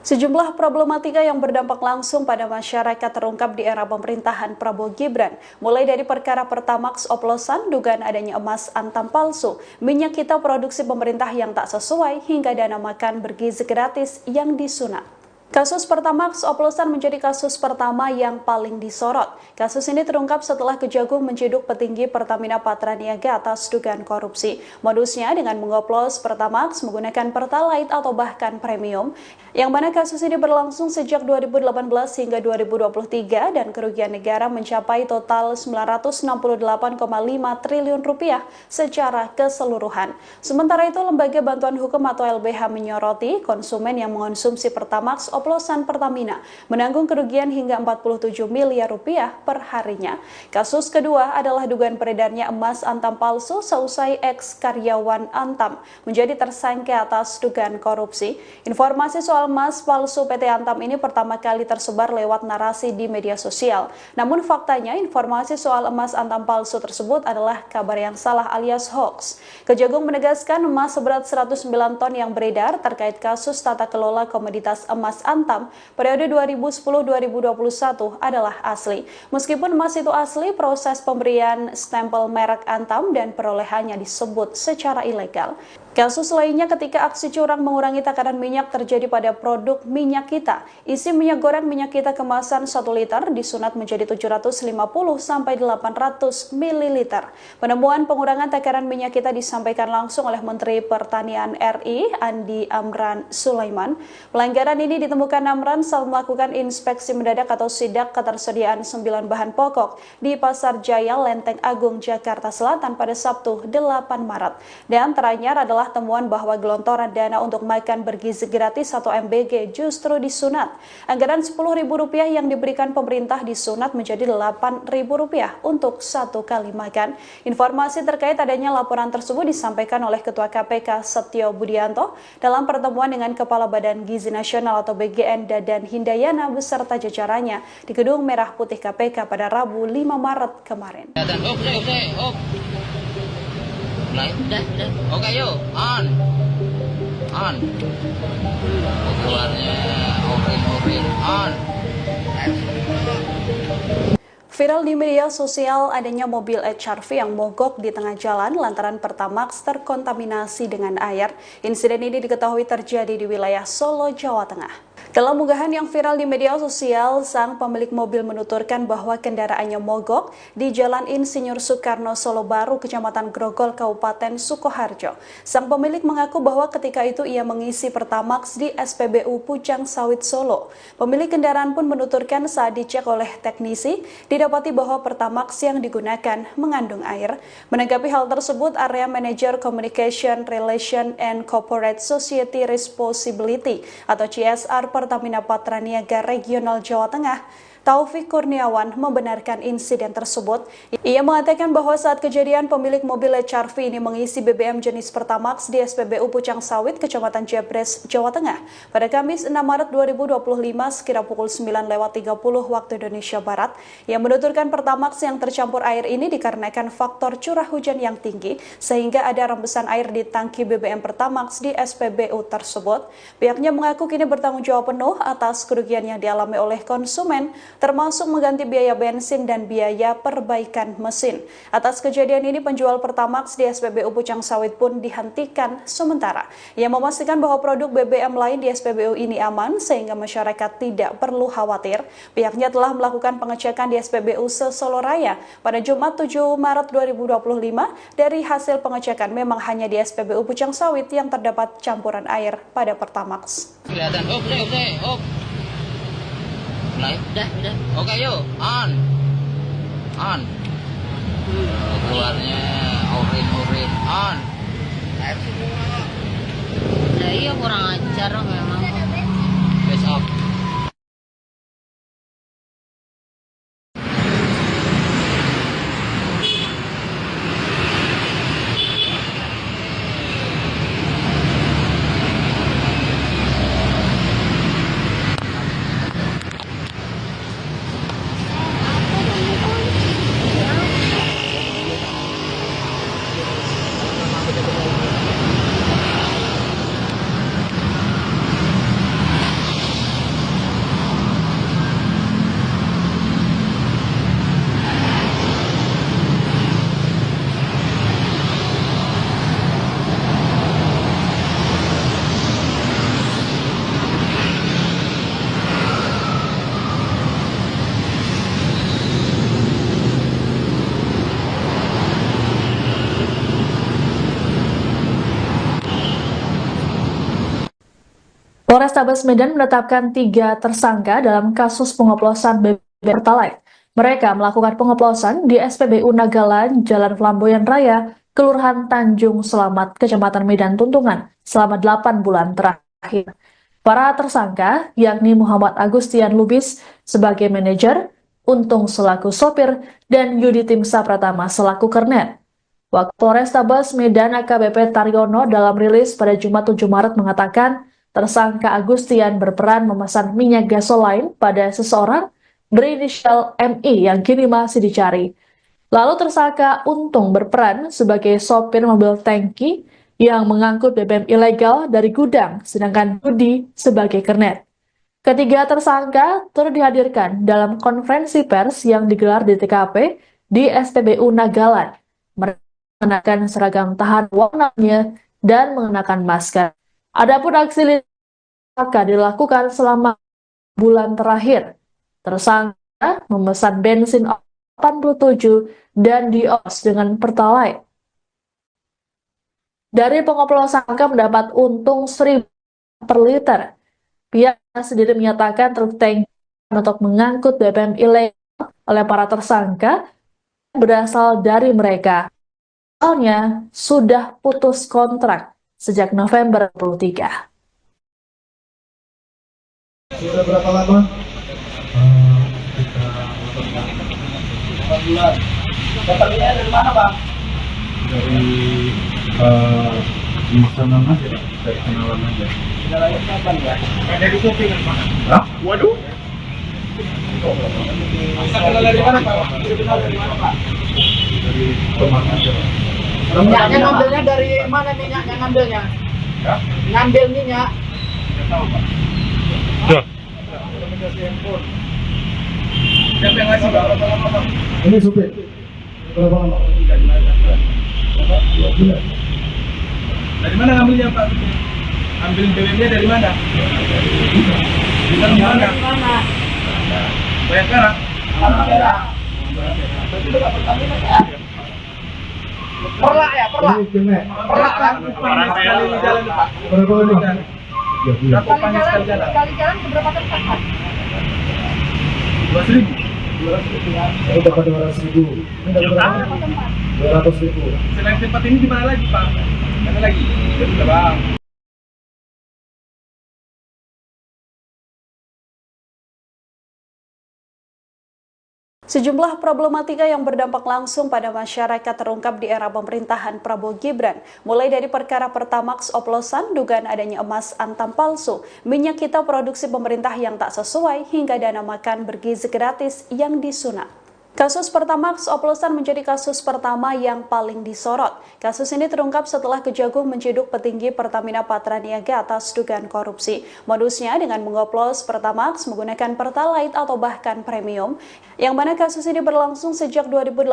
A: Sejumlah problematika yang berdampak langsung pada masyarakat terungkap di era pemerintahan Prabowo Gibran, mulai dari perkara Pertamax oplosan, dugaan adanya emas antam palsu, minyak kita produksi pemerintah yang tak sesuai, hingga dana makan bergizi gratis yang disunat. Kasus Pertamax oplosan menjadi kasus pertama yang paling disorot. Kasus ini terungkap setelah Kejagung menciduk petinggi Pertamina Patraniaga atas dugaan korupsi. Modusnya dengan mengoplos Pertamax menggunakan Pertalite atau bahkan premium, yang mana kasus ini berlangsung sejak 2018 hingga 2023 dan kerugian negara mencapai total 968,5 triliun rupiah secara keseluruhan. Sementara itu, Lembaga Bantuan Hukum atau LBH menyoroti konsumen yang mengonsumsi Pertamax oplosan Pertamina menanggung kerugian hingga 47 miliar rupiah per harinya. Kasus kedua adalah dugaan beredarnya emas antam palsu seusai ex-karyawan Antam menjadi tersangka atas dugaan korupsi. Informasi soal emas palsu PT Antam ini pertama kali tersebar lewat narasi di media sosial. Namun faktanya informasi soal emas Antam palsu tersebut adalah kabar yang salah alias hoax. Kejagung menegaskan emas seberat 109 ton yang beredar terkait kasus tata kelola komoditas emas Antam periode 2010-2021 adalah asli. Meskipun emas itu asli, proses pemberian stempel merek Antam dan perolehannya disebut secara ilegal. Kasus lainnya ketika aksi curang mengurangi takaran minyak terjadi pada produk minyak kita. Isi minyak goreng minyak kita kemasan 1 liter disunat menjadi 750 sampai 800 ml. Penemuan pengurangan takaran minyak kita disampaikan langsung oleh Menteri Pertanian RI Andi Amran Sulaiman. Pelanggaran ini ditemukan Amran saat melakukan inspeksi mendadak atau sidak ketersediaan 9 bahan pokok di Pasar Jaya Lenteng Agung Jakarta Selatan pada Sabtu 8 Maret. Dan teranyar adalah temuan bahwa gelontoran dana untuk makan bergizi gratis atau MBG justru disunat. Anggaran Rp10.000 yang diberikan pemerintah disunat menjadi Rp8.000 untuk 1 kali makan. Informasi terkait adanya laporan tersebut disampaikan oleh Ketua KPK Setio Budianto dalam pertemuan dengan Kepala Badan Gizi Nasional atau BGN Dadan Hindayana beserta jajarannya di Gedung Merah Putih KPK pada Rabu 5 Maret kemarin.
B: Udah. Oke yuk, on. Keluarnya orin, on.
A: Viral di media sosial adanya mobil HRV yang mogok di tengah jalan lantaran Pertamax terkontaminasi dengan air. Insiden ini diketahui terjadi di wilayah Solo, Jawa Tengah. Dalam unggahan yang viral di media sosial, sang pemilik mobil menuturkan bahwa kendaraannya mogok di Jalan Insinyur Soekarno Solo Baru, Kecamatan Grogol, Kabupaten Sukoharjo. Sang pemilik mengaku bahwa ketika itu ia mengisi Pertamax di SPBU Pucang Sawit Solo. Pemilik kendaraan pun menuturkan saat dicek oleh teknisi, didapati bahwa Pertamax yang digunakan mengandung air. Menanggapi hal tersebut, Area Manager Communication Relation and Corporate Society Responsibility atau CSR Pertamina Patraniaga Regional Jawa Tengah, Taufik Kurniawan, membenarkan insiden tersebut. Ia mengatakan bahwa saat kejadian pemilik mobil HRV ini mengisi BBM jenis Pertamax di SPBU Pucang Sawit, Kecamatan Jebres, Jawa Tengah pada Kamis 6 Maret 2025 sekira pukul 9.30 waktu Indonesia Barat. Yang menuturkan Pertamax yang tercampur air ini dikarenakan faktor curah hujan yang tinggi sehingga ada rembesan air di tangki BBM Pertamax di SPBU tersebut. Pihaknya mengaku kini bertanggung jawab penuh atas kerugian yang dialami oleh konsumen, termasuk mengganti biaya bensin dan biaya perbaikan mesin. Atas kejadian ini, penjual Pertamax di SPBU Pucang Sawit pun dihentikan sementara. Ia memastikan bahwa produk BBM lain di SPBU ini aman sehingga masyarakat tidak perlu khawatir. Pihaknya telah melakukan pengecekan di SPBU Sesolo Raya pada Jumat 7 Maret 2025. Dari hasil pengecekan memang hanya di SPBU Pucang Sawit yang terdapat campuran air pada Pertamax.
B: Kelihatan. Off. Mulai.
C: Udah.
B: Oke, yuk. On. Keluarnya oren. On. Air semua.
C: Lah iya kurang ajar memang.
B: Best off.
D: Polrestabes Medan menetapkan 3 tersangka dalam kasus pengoplosan BBM Pertalite. Mereka melakukan pengoplosan di SPBU Nagalan, Jalan Flamboyan Raya, Kelurahan Tanjung Selamat, Kecamatan Medan Tuntungan, selama 8 bulan terakhir. Para tersangka, yakni Muhammad Agustian Lubis sebagai manajer, Untung selaku sopir, dan Yudi Timsa Pratama selaku kernet. Wakil Polrestabes Medan AKBP Taryono dalam rilis pada Jumat 7 Maret mengatakan, tersangka Agustian berperan memesan minyak gasoline pada seseorang berinisial MI yang kini masih dicari. Lalu tersangka Untung berperan sebagai sopir mobil tangki yang mengangkut BBM ilegal dari gudang, sedangkan Budi sebagai kernet. Ketiga tersangka turut dihadirkan dalam konferensi pers yang digelar di TKP di SPBU Nagalan. Mereka mengenakan seragam tahan warnanya dan mengenakan masker. Adapun aksi tersangka dilakukan selama bulan terakhir. Tersangka memesan bensin 87 dan dios dengan Pertalite. Dari pengoplosan tersangka mendapat untung 1.000 per liter. Pihak sendiri menyatakan truk tangki untuk mengangkut BBM ilegal oleh para tersangka berasal dari mereka. Soalnya sudah putus kontrak sejak November 23.
F: Sudah berapa lama?
E: Kita 8 bulan. Dapatnya dari mana, Bang?
F: Dari pemesanan aja, dari kenalan aja.
E: Kenalannya kapan ya? Dari shopping Pak.
F: Hah?
E: Waduh. Bisa kenal dari mana, Pak? Bisa kenal dari mana, Pak?
F: Dari teman aja.
E: Minyaknya ngambilnya dari mana minyaknya ngambilnya?
F: Ya?
E: Ngambil minyak.
F: Tidak tahu, Pak.
G: Ya.
E: Siapa yang ngasih, Bang?
F: Ini supir. Berapa lama? 2 bulan.
G: Dari mana ngambilnya Pak? Ambil BBM-nya dari mana? Dari mana? Bayangkara.
E: Perlak ya, perlak.
F: Ini kenek.
E: Perlak kan?
G: Sekali jalan Pak.
F: Berapa lama? 3 bulan.
G: Berapa panjang sekali jalan?
E: Sekali jalan berapa tersangka?
G: 2.000.
F: Saya dapat 200.000. Ini dapat berapa? 200.000.
G: Selain tempat ini di mana lagi Pak? Mana lagi? Jadi Bang.
A: Sejumlah problematika yang berdampak langsung pada masyarakat terungkap di era pemerintahan Prabowo Gibran, mulai dari perkara Pertamax oplosan, dugaan adanya emas antam palsu, minyak kita produksi pemerintah yang tak sesuai, hingga dana makan bergizi gratis yang disunat. Kasus Pertamax oplosan menjadi kasus pertama yang paling disorot. Kasus ini terungkap setelah Kejagung menciduk petinggi Pertamina Patraniaga atas dugaan korupsi. Modusnya dengan mengoplos Pertamax menggunakan Pertalite atau bahkan premium, yang mana kasus ini berlangsung sejak 2018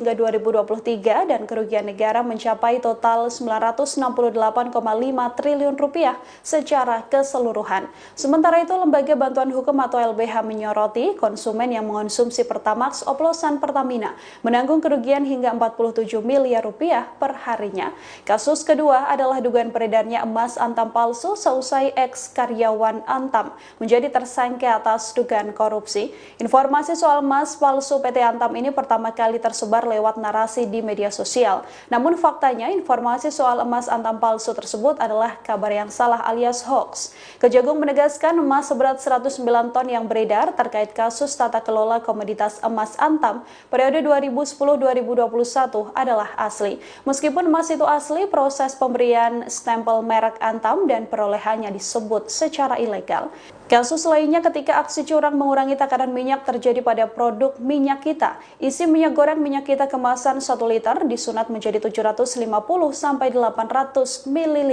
A: hingga 2023 dan kerugian negara mencapai total 968,5 triliun rupiah secara keseluruhan. Sementara itu, Lembaga Bantuan Hukum atau LBH menyoroti konsumen yang mengonsumsi Pertamax oplosan Pertamina menanggung kerugian hingga 47 miliar rupiah per harinya. Kasus kedua adalah dugaan beredarnya emas antam palsu seusai ex-karyawan Antam menjadi tersangka atas dugaan korupsi. Informasi soal emas palsu PT Antam ini pertama kali tersebar lewat narasi di media sosial. Namun faktanya informasi soal emas antam palsu tersebut adalah kabar yang salah alias hoax. Kejagung menegaskan emas seberat 109 ton yang beredar terkait kasus tata kelola komoditas emas Antam periode 2010-2021 adalah asli. Meskipun emas itu asli, proses pemberian stempel merek Antam dan perolehannya disebut secara ilegal. Kasus lainnya ketika aksi curang mengurangi takaran minyak terjadi pada produk minyak kita. Isi minyak goreng minyak kita kemasan 1 liter disunat menjadi 750-800 ml.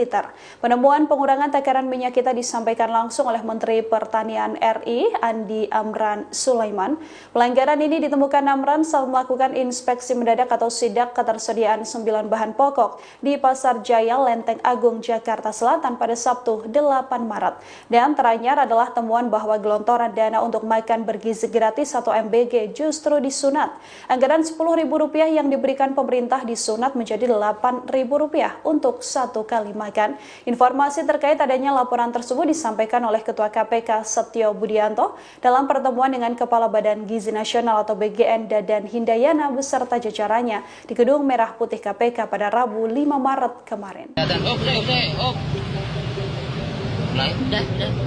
A: Penemuan pengurangan takaran minyak kita disampaikan langsung oleh Menteri Pertanian RI Andi Amran Sulaiman. Pelanggaran ini ditemukan Amran saat melakukan inspeksi mendadak atau sidak ketersediaan 9 bahan pokok di Pasar Jaya, Lenteng Agung, Jakarta Selatan pada Sabtu 8 Maret. Dan teranyar adalah temuan bahwa gelontoran dana untuk makan bergizi gratis atau MBG justru disunat. Anggaran Rp10.000 yang diberikan pemerintah disunat menjadi Rp8.000 untuk 1 kali makan. Informasi terkait adanya laporan tersebut disampaikan oleh Ketua KPK Setio Budianto dalam pertemuan dengan Kepala Badan Gizi Nasional atau BGN Dadan Hindayana beserta jajarannya di Gedung Merah Putih KPK pada Rabu 5 Maret kemarin.
B: Udah.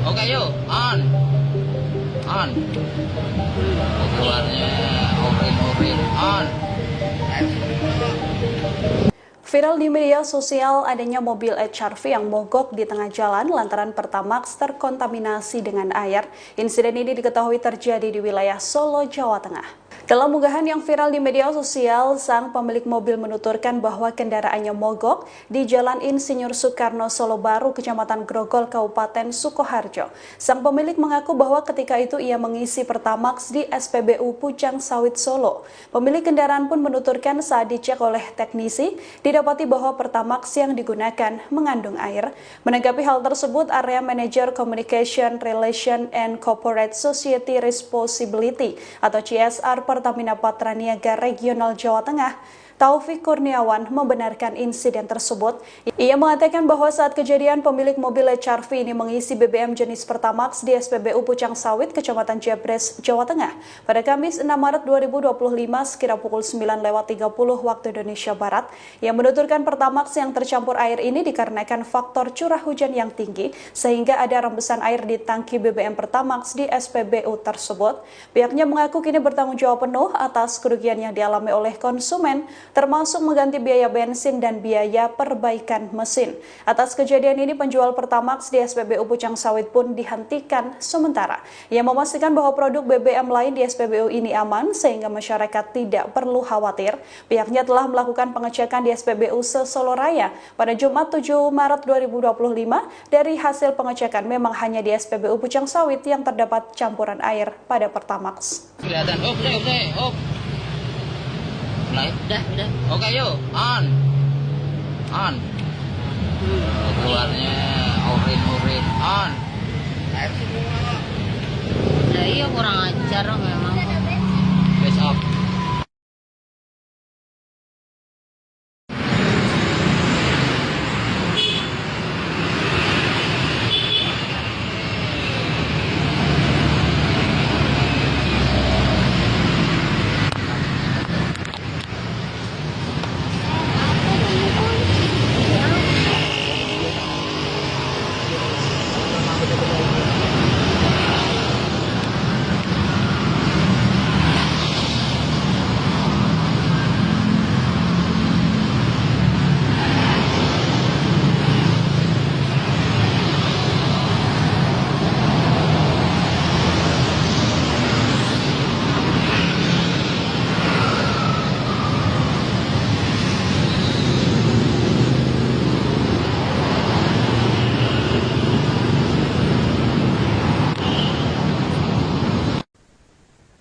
B: Oke, yuk. On. Keluarnya orin. On.
A: Viral di media sosial adanya mobil HRV yang mogok di tengah jalan lantaran Pertamax terkontaminasi dengan air. Insiden ini diketahui terjadi di wilayah Solo, Jawa Tengah. Dalam unggahan yang viral di media sosial, sang pemilik mobil menuturkan bahwa kendaraannya mogok di Jalan Insinyur Soekarno, Solo Baru, Kecamatan Grogol, Kabupaten Sukoharjo. Sang pemilik mengaku bahwa ketika itu ia mengisi Pertamax di SPBU Pucang Sawit, Solo. Pemilik kendaraan pun menuturkan saat dicek oleh teknisi, didapati bahwa Pertamax yang digunakan mengandung air. Menanggapi hal tersebut, Area Manager Communication Relation and Corporate Society Responsibility atau CSR Pertamina Patraniaga Regional Jawa Tengah, Taufik Kurniawan, membenarkan insiden tersebut. Ia mengatakan bahwa saat kejadian pemilik mobil HRV ini mengisi BBM jenis Pertamax di SPBU Pucang Sawit, Kecamatan Jebres, Jawa Tengah pada Kamis 6 Maret 2025 sekira pukul 9.30 waktu Indonesia Barat. Yang menuturkan Pertamax yang tercampur air ini dikarenakan faktor curah hujan yang tinggi sehingga ada rembesan air di tangki BBM Pertamax di SPBU tersebut. Pihaknya mengaku kini bertanggung jawab penuh atas kerugian yang dialami oleh konsumen, termasuk mengganti biaya bensin dan biaya perbaikan mesin. Atas kejadian ini, penjual Pertamax di SPBU Pucang Sawit pun dihentikan sementara. Ia memastikan bahwa produk BBM lain di SPBU ini aman sehingga masyarakat tidak perlu khawatir. Pihaknya telah melakukan pengecekan di SPBU se-Solo Raya pada Jumat 7 Maret 2025. Dari hasil pengecekan memang hanya di SPBU Pucang Sawit yang terdapat campuran air pada Pertamax.
B: Kelihatan. Udah. Oke, yuk. On. Keluarnya orin. On.
C: Lah iya kurang ajar memang.
B: Face off.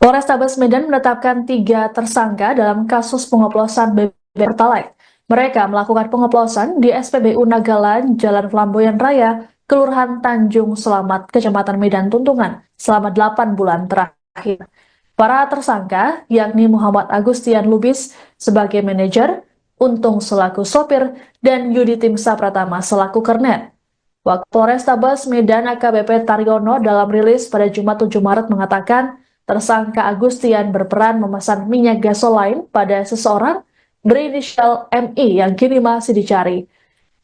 D: Polrestabes Medan menetapkan 3 tersangka dalam kasus pengoplosan BBM Pertalite. Mereka melakukan pengoplosan di SPBU Nagalan, Jalan Flamboyan Raya, Kelurahan Tanjung Selamat, Kecamatan Medan Tuntungan, selama 8 bulan terakhir. Para tersangka, yakni Muhammad Agustian Lubis sebagai manajer, Untung selaku sopir, dan Yudi Timsa Pratama selaku kernet. Waktu Polrestabes Medan AKBP Taryono dalam rilis pada Jumat 7 Maret mengatakan, tersangka Agustian berperan memesan minyak gasolin pada seseorang berinisial MI yang kini masih dicari.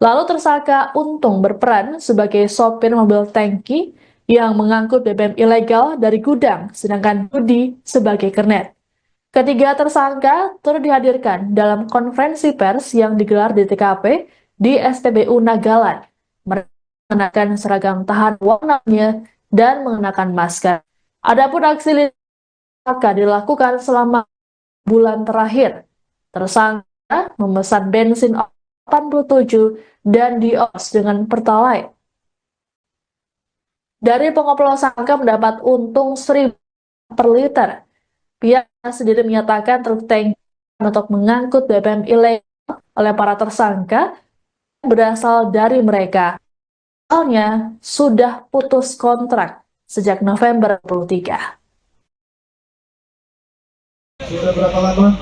D: Lalu tersangka Untung berperan sebagai sopir mobil tangki yang mengangkut BBM ilegal dari gudang, sedangkan Budi sebagai kernet. Ketiga tersangka turut dihadirkan dalam konferensi pers yang digelar di TKP di SPBU Nagalan. Mereka mengenakan seragam tahan warnanya dan mengenakan masker. Adapun aksi akan dilakukan selama bulan terakhir. Tersangka memesan bensin 87 dan dios dengan Pertalite. Dari pengoplosan mendapat untung 1.000 per liter. Pihak sendiri menyatakan truk tangki untuk mengangkut BBM ilegal oleh para tersangka berasal dari mereka. Soalnya sudah putus kontrak sejak November 23.
F: Sudah berapa lama?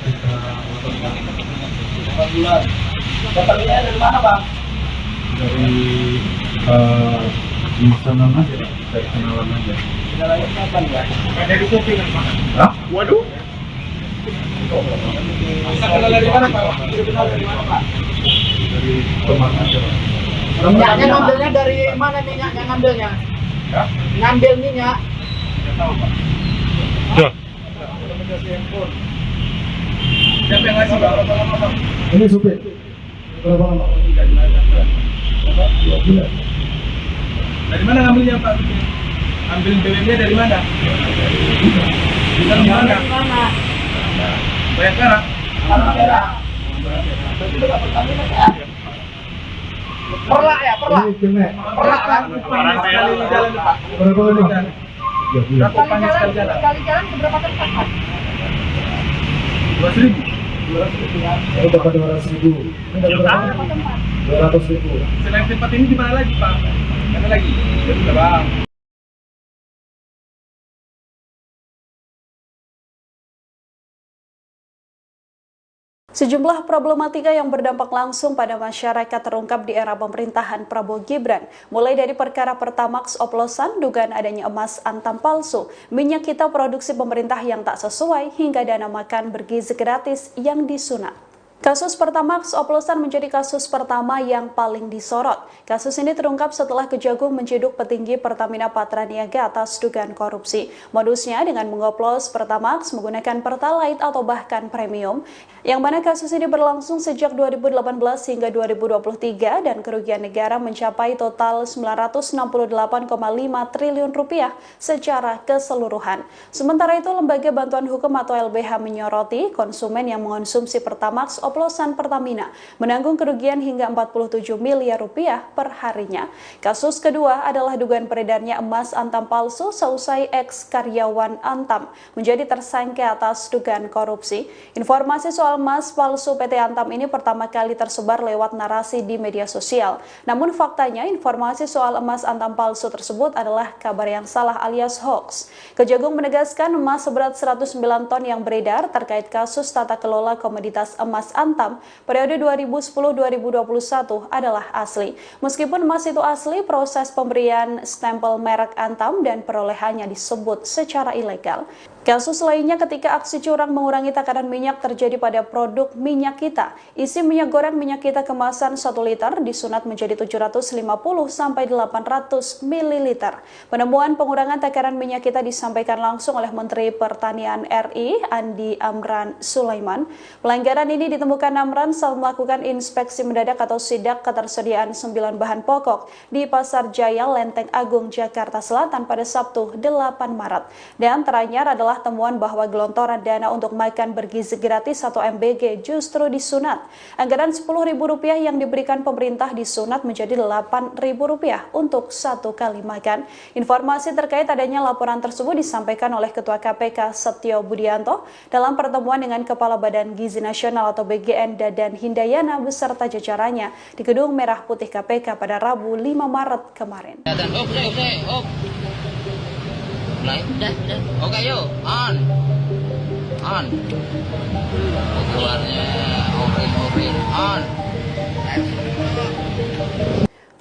E: Kita 8 bulan. Datangnya dari mana, Bang?
F: Dari di sana aja, dari kenalan aja.
E: Kenalannya kapan, ya?
G: Ada di shopping kan, Pak?
F: Hah?
G: Waduh. Bisa kenal dari mana, Pak? Bisa kenal dari mana, Pak?
F: Dari teman aja.
E: Minyaknya ngambilnya dari mana minyaknya ngambilnya?
F: Ya?
E: Ngambil minyak.
F: Nggak tahu, Pak.
G: Siapa yang ngasih, Pak?
F: Ini supir. Berapa lama? Berapa? 2 bulan.
G: Dari mana ngambilnya, Pak? Ambil BBM-nya dari mana? Dari mana? Bayangkara.
E: Perlak ya, perlak.
F: Ini kernet.
E: Perlak kan?
G: Sekali jalan, Pak.
F: Berapa lama? 3 bulan.
G: Berapa panjang sekali jalan?
E: Sekali jalan seberapa tempat?
G: 2.000.
F: Saya dapat 200.000. Ini dapat berapa? 200.000.
G: Selain tempat ini di mana lagi, Pak? Mana lagi? Sudah, Bang.
A: Sejumlah problematika yang berdampak langsung pada masyarakat terungkap di era pemerintahan Prabowo Gibran, mulai dari perkara Pertamax oplosan, dugaan adanya emas antam palsu, minyak kita produksi pemerintah yang tak sesuai, hingga dana makan bergizi gratis yang disunat. Kasus Pertamax oplosan menjadi kasus pertama yang paling disorot. Kasus ini terungkap setelah Kejagung menciduk petinggi Pertamina Patraniaga atas dugaan korupsi. Modusnya dengan mengoplos Pertamax menggunakan Pertalite atau bahkan premium, yang mana kasus ini berlangsung sejak 2018 hingga 2023 dan kerugian negara mencapai total 968,5 triliun rupiah secara keseluruhan. Sementara itu, Lembaga Bantuan Hukum atau LBH menyoroti konsumen yang mengonsumsi Pertamax oplosan Pertamina menanggung kerugian hingga 47 miliar rupiah per harinya. Kasus kedua adalah dugaan beredarnya emas antam palsu seusai ex-karyawan Antam menjadi tersangka atas dugaan korupsi. Informasi soal emas palsu PT Antam ini pertama kali tersebar lewat narasi di media sosial. Namun faktanya informasi soal emas Antam palsu tersebut adalah kabar yang salah alias hoax. Kejagung menegaskan emas seberat 109 ton yang beredar terkait kasus tata kelola komoditas emas Antam periode 2010-2021 adalah asli. Meskipun emas itu asli, proses pemberian stempel merek Antam dan perolehannya disebut secara ilegal. Kasus lainnya ketika aksi curang mengurangi takaran minyak terjadi pada produk minyak kita. Isi minyak goreng minyak kita kemasan 1 liter disunat menjadi 750 sampai 800 ml. Penemuan pengurangan takaran minyak kita disampaikan langsung oleh Menteri Pertanian RI Andi Amran Sulaiman. Pelanggaran ini ditemukan Amran saat melakukan inspeksi mendadak atau sidak ketersediaan 9 bahan pokok di Pasar Jaya Lenteng Agung Jakarta Selatan pada Sabtu 8 Maret. Dan teranyar adalah adalah temuan bahwa gelontoran dana untuk makan bergizi gratis atau MBG justru disunat. Anggaran Rp10.000 yang diberikan pemerintah disunat menjadi Rp8.000 untuk satu kali makan. Informasi terkait adanya laporan tersebut disampaikan oleh Ketua KPK Setio Budianto dalam pertemuan dengan Kepala Badan Gizi Nasional atau BGN Dadan Hindayana beserta jajarannya di Gedung Merah Putih KPK pada Rabu 5 Maret kemarin.
B: Udah. Oke, yuk. On. Keluarnya oren. On.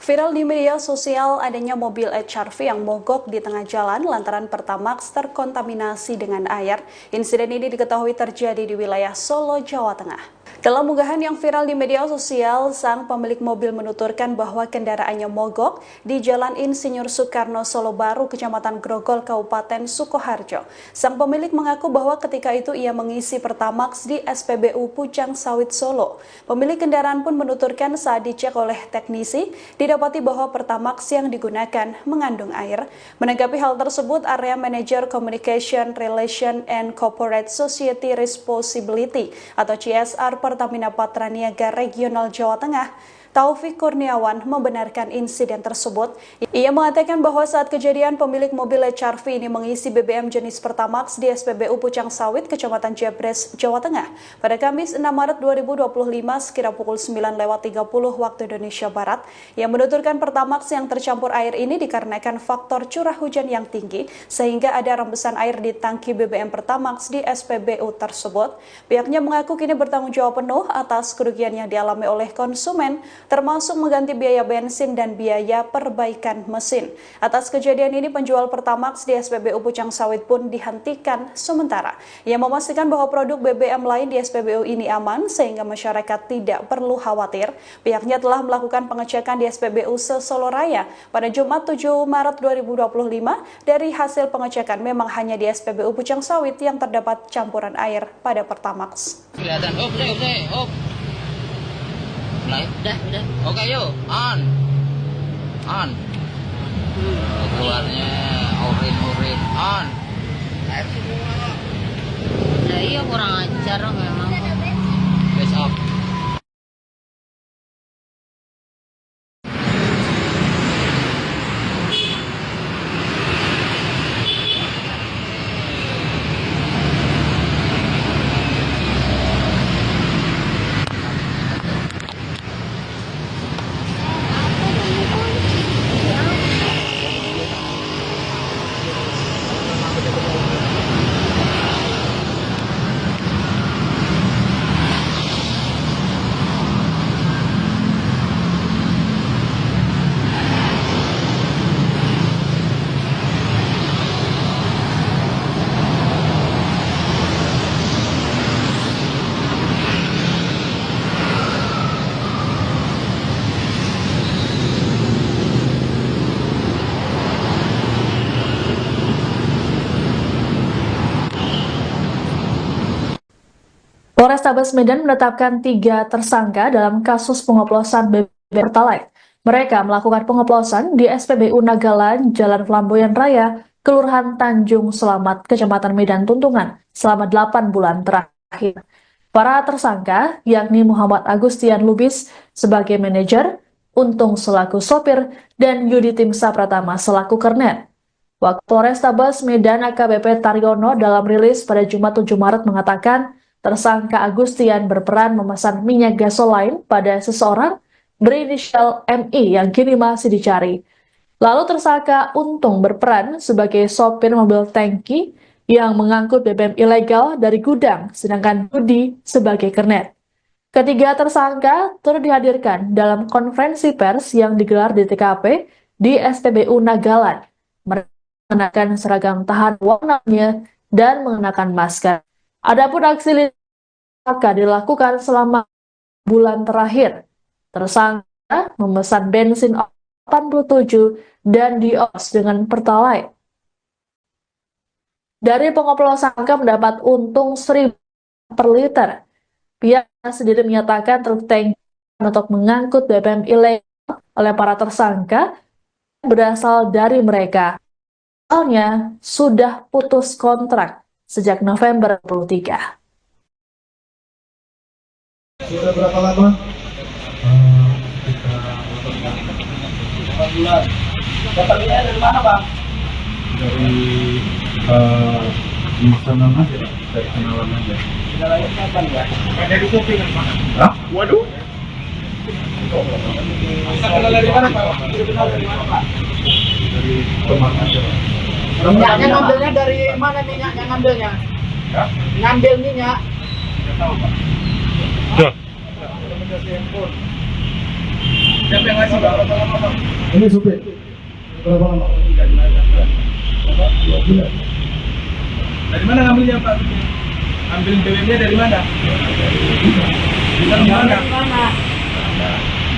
A: Viral di media sosial adanya mobil HRV yang mogok di tengah jalan lantaran Pertamax terkontaminasi dengan air. Insiden ini diketahui terjadi di wilayah Solo, Jawa Tengah. Dalam unggahan yang viral di media sosial, sang pemilik mobil menuturkan bahwa kendaraannya mogok di Jalan Insinyur Soekarno Solo Baru, Kecamatan Grogol, Kabupaten Sukoharjo. Sang pemilik mengaku bahwa ketika itu ia mengisi Pertamax di SPBU Pucang Sawit Solo. Pemilik kendaraan pun menuturkan saat dicek oleh teknisi, didapati bahwa Pertamax yang digunakan mengandung air. Menanggapi hal tersebut, Area Manager Communication Relation and Corporate Society Responsibility atau CSR Pertamina Patraniaga Regional Jawa Tengah, Taufik Kurniawan, membenarkan insiden tersebut. Ia mengatakan bahwa saat kejadian pemilik mobil HRV ini mengisi BBM jenis Pertamax di SPBU Pucang Sawit, Kecamatan Jebres, Jawa Tengah pada Kamis 6 Maret 2025 sekira pukul 9.30 waktu Indonesia Barat. Ia menuturkan Pertamax yang tercampur air ini dikarenakan faktor curah hujan yang tinggi sehingga ada rembesan air di tangki BBM Pertamax di SPBU tersebut. Pihaknya mengaku kini bertanggung jawab penuh atas kerugian yang dialami oleh konsumen, termasuk mengganti biaya bensin dan biaya perbaikan mesin. Atas kejadian ini, penjual Pertamax di SPBU Pucang Sawit pun dihentikan sementara. Ia memastikan bahwa produk BBM lain di SPBU ini aman sehingga masyarakat tidak perlu khawatir. Pihaknya telah melakukan pengecekan di SPBU se-Solo Raya pada Jumat 7 Maret 2025. Dari hasil pengecekan memang hanya di SPBU Pucang Sawit yang terdapat campuran air pada Pertamax.
B: Kelihatan. Udah. Oke, yuk. On. Keluarnya oren. On.
C: Lah iya kurang ajar memang.
B: Face off.
D: Polrestabes Medan menetapkan 3 tersangka dalam kasus pengoplosan BBM Pertalite. Mereka melakukan pengoplosan di SPBU Nagalan, Jalan Flamboyan Raya, Kelurahan Tanjung Selamat, Kecamatan Medan Tuntungan, selama 8 bulan terakhir. Para tersangka, yakni Muhammad Agustian Lubis sebagai manajer, Untung selaku sopir, dan Yudi Timsa Pratama selaku kernet. Wakil Polrestabes Medan AKBP Taryono dalam rilis pada Jumat 7 Maret mengatakan, tersangka Agustian berperan memesan minyak gasolin pada seseorang berinisial MI yang kini masih dicari. Lalu tersangka Untung berperan sebagai sopir mobil tangki yang mengangkut BBM ilegal dari gudang, sedangkan Budi sebagai kernet. Ketiga tersangka turut dihadirkan dalam konferensi pers yang digelar di TKP di SPBU Nagalan. Mereka mengenakan seragam tahan warnanya dan mengenakan masker. Adapun aksi tersangka dilakukan selama bulan terakhir. Tersangka memesan bensin 87 dan dios dengan Pertalite. Dari pengoplosan mendapat untung 1.000 per liter. Pihak sendiri menyatakan truk tangki untuk mengangkut BBM ilegal oleh para tersangka berasal dari mereka. Soalnya sudah putus kontrak sejak November 2023.
F: Sudah berapa lama?
E: Sekitar 8 bulan. Dapatnya dari mana, Bang?
F: Dari sana aja, dari kenalan aja.
E: Kenalannya kapan ya?
G: Dari Shopee kan Pak?
F: Hah?
G: Waduh. Bisa kenal dari mana Pak?
E: Bisa kenal dari mana, Pak?
F: Dari teman aja.
E: Minyaknya ngambilnya dari mana minyaknya ngambilnya?
F: Ya?
E: Ngambil minyak.
F: Nggak tahu, Pak. Rekomendasi handphone.
G: Siapa yang ngasih Pak?
F: Ini supir. Berapa lama? Berapa? 2 bulan.
G: Dari mana ngambilnya Pak? Ambil BBM-nya dari mana? Bisa di mana?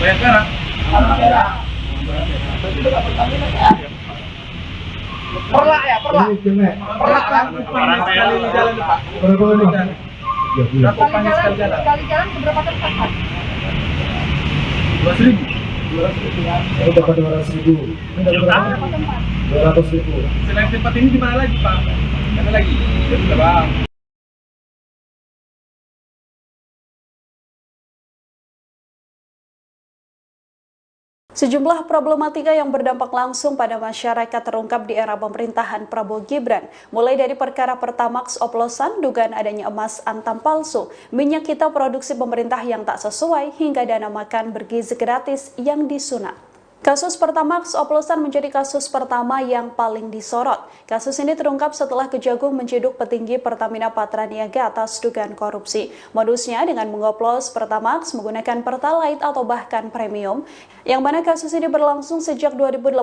G: Bayangkara.
E: Perlak ya, perlak.
F: Ini Cime.
E: Perlak kan?
G: Sekali jalan Pak.
F: Berapa lama? 3 bulan.
G: Berapa panjang sekali jalan?
E: Sekali jalan ke berapa tempat, Pak?
G: 2.000.
F: 200.000 ya. Saya dapat 200.000. Ini dapat berapa? 200.000.
G: Selain tempat ini di mana lagi Pak? Mana lagi? Ya sudah Bang.
A: Sejumlah problematika yang berdampak langsung pada masyarakat terungkap di era pemerintahan Prabowo Gibran, mulai dari perkara Pertamax oplosan, dugaan adanya emas antam palsu, minyak kita produksi pemerintah yang tak sesuai, hingga dana makan bergizi gratis yang disunat. Kasus Pertamax oplosan menjadi kasus pertama yang paling disorot. Kasus ini terungkap setelah Kejagung menciduk petinggi Pertamina Patraniaga atas dugaan korupsi. Modusnya dengan mengoplos Pertamax menggunakan Pertalite atau bahkan premium, yang mana kasus ini berlangsung sejak 2018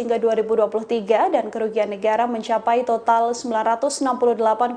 A: hingga 2023 dan kerugian negara mencapai total 968,5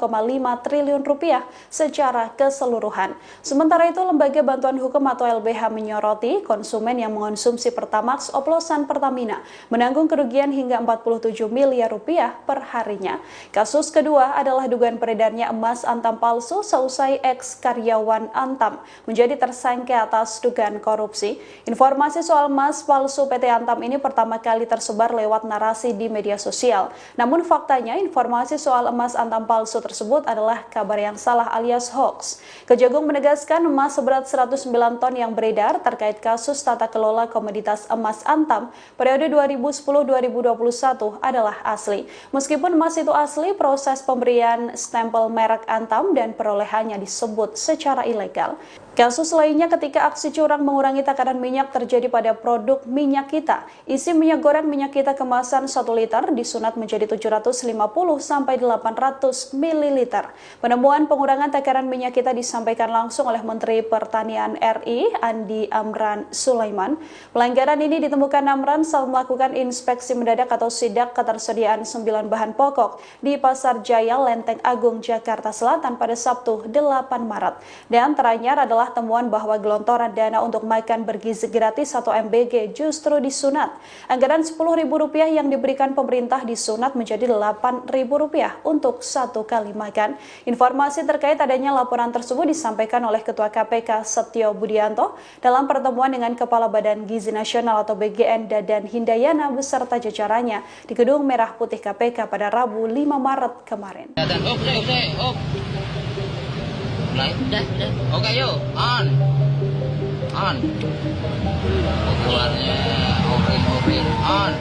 A: triliun rupiah secara keseluruhan. Sementara itu, Lembaga Bantuan Hukum atau LBH menyoroti konsumen yang mengonsumsi Pertamax oplosan Pertamina menanggung kerugian hingga 47 miliar rupiah per harinya. Kasus kedua adalah dugaan beredarnya emas antam palsu seusai ex-karyawan Antam menjadi tersangka atas dugaan korupsi. Informasi soal emas palsu PT Antam ini pertama kali tersebar lewat narasi di media sosial. Namun faktanya informasi soal emas Antam palsu tersebut adalah kabar yang salah alias hoax. Kejagung menegaskan emas seberat 109 ton yang beredar terkait kasus tata kelola komoditas emas Antam periode 2010-2021 adalah asli. Meskipun emas itu asli, proses pemberian stempel merek Antam dan perolehannya disebut secara ilegal. Kasus lainnya ketika aksi curang mengurangi takaran minyak terjadi pada produk minyak kita. Isi minyak goreng minyak kita kemasan 1 liter disunat menjadi 750 sampai 800 ml. Penemuan pengurangan takaran minyak kita disampaikan langsung oleh Menteri Pertanian RI Andi Amran Sulaiman. Pelanggaran ini ditemukan Amran saat melakukan inspeksi mendadak atau sidak ketersediaan 9 bahan pokok di Pasar Jaya Lenteng Agung Jakarta Selatan pada Sabtu 8 Maret. Dan teranyar adalah temuan bahwa gelontoran dana untuk makan bergizi gratis atau MBG justru disunat. Anggaran Rp10.000 yang diberikan pemerintah disunat menjadi Rp8.000 untuk 1 kali makan. Informasi terkait adanya laporan tersebut disampaikan oleh Ketua KPK Setio Budianto dalam pertemuan dengan Kepala Badan Gizi Nasional atau BGN Dadan Hindayana beserta jajarannya di Gedung Merah Putih KPK pada Rabu 5 Maret kemarin.
B: Udah. Oke, yuk. On. Keluarnya orin. On.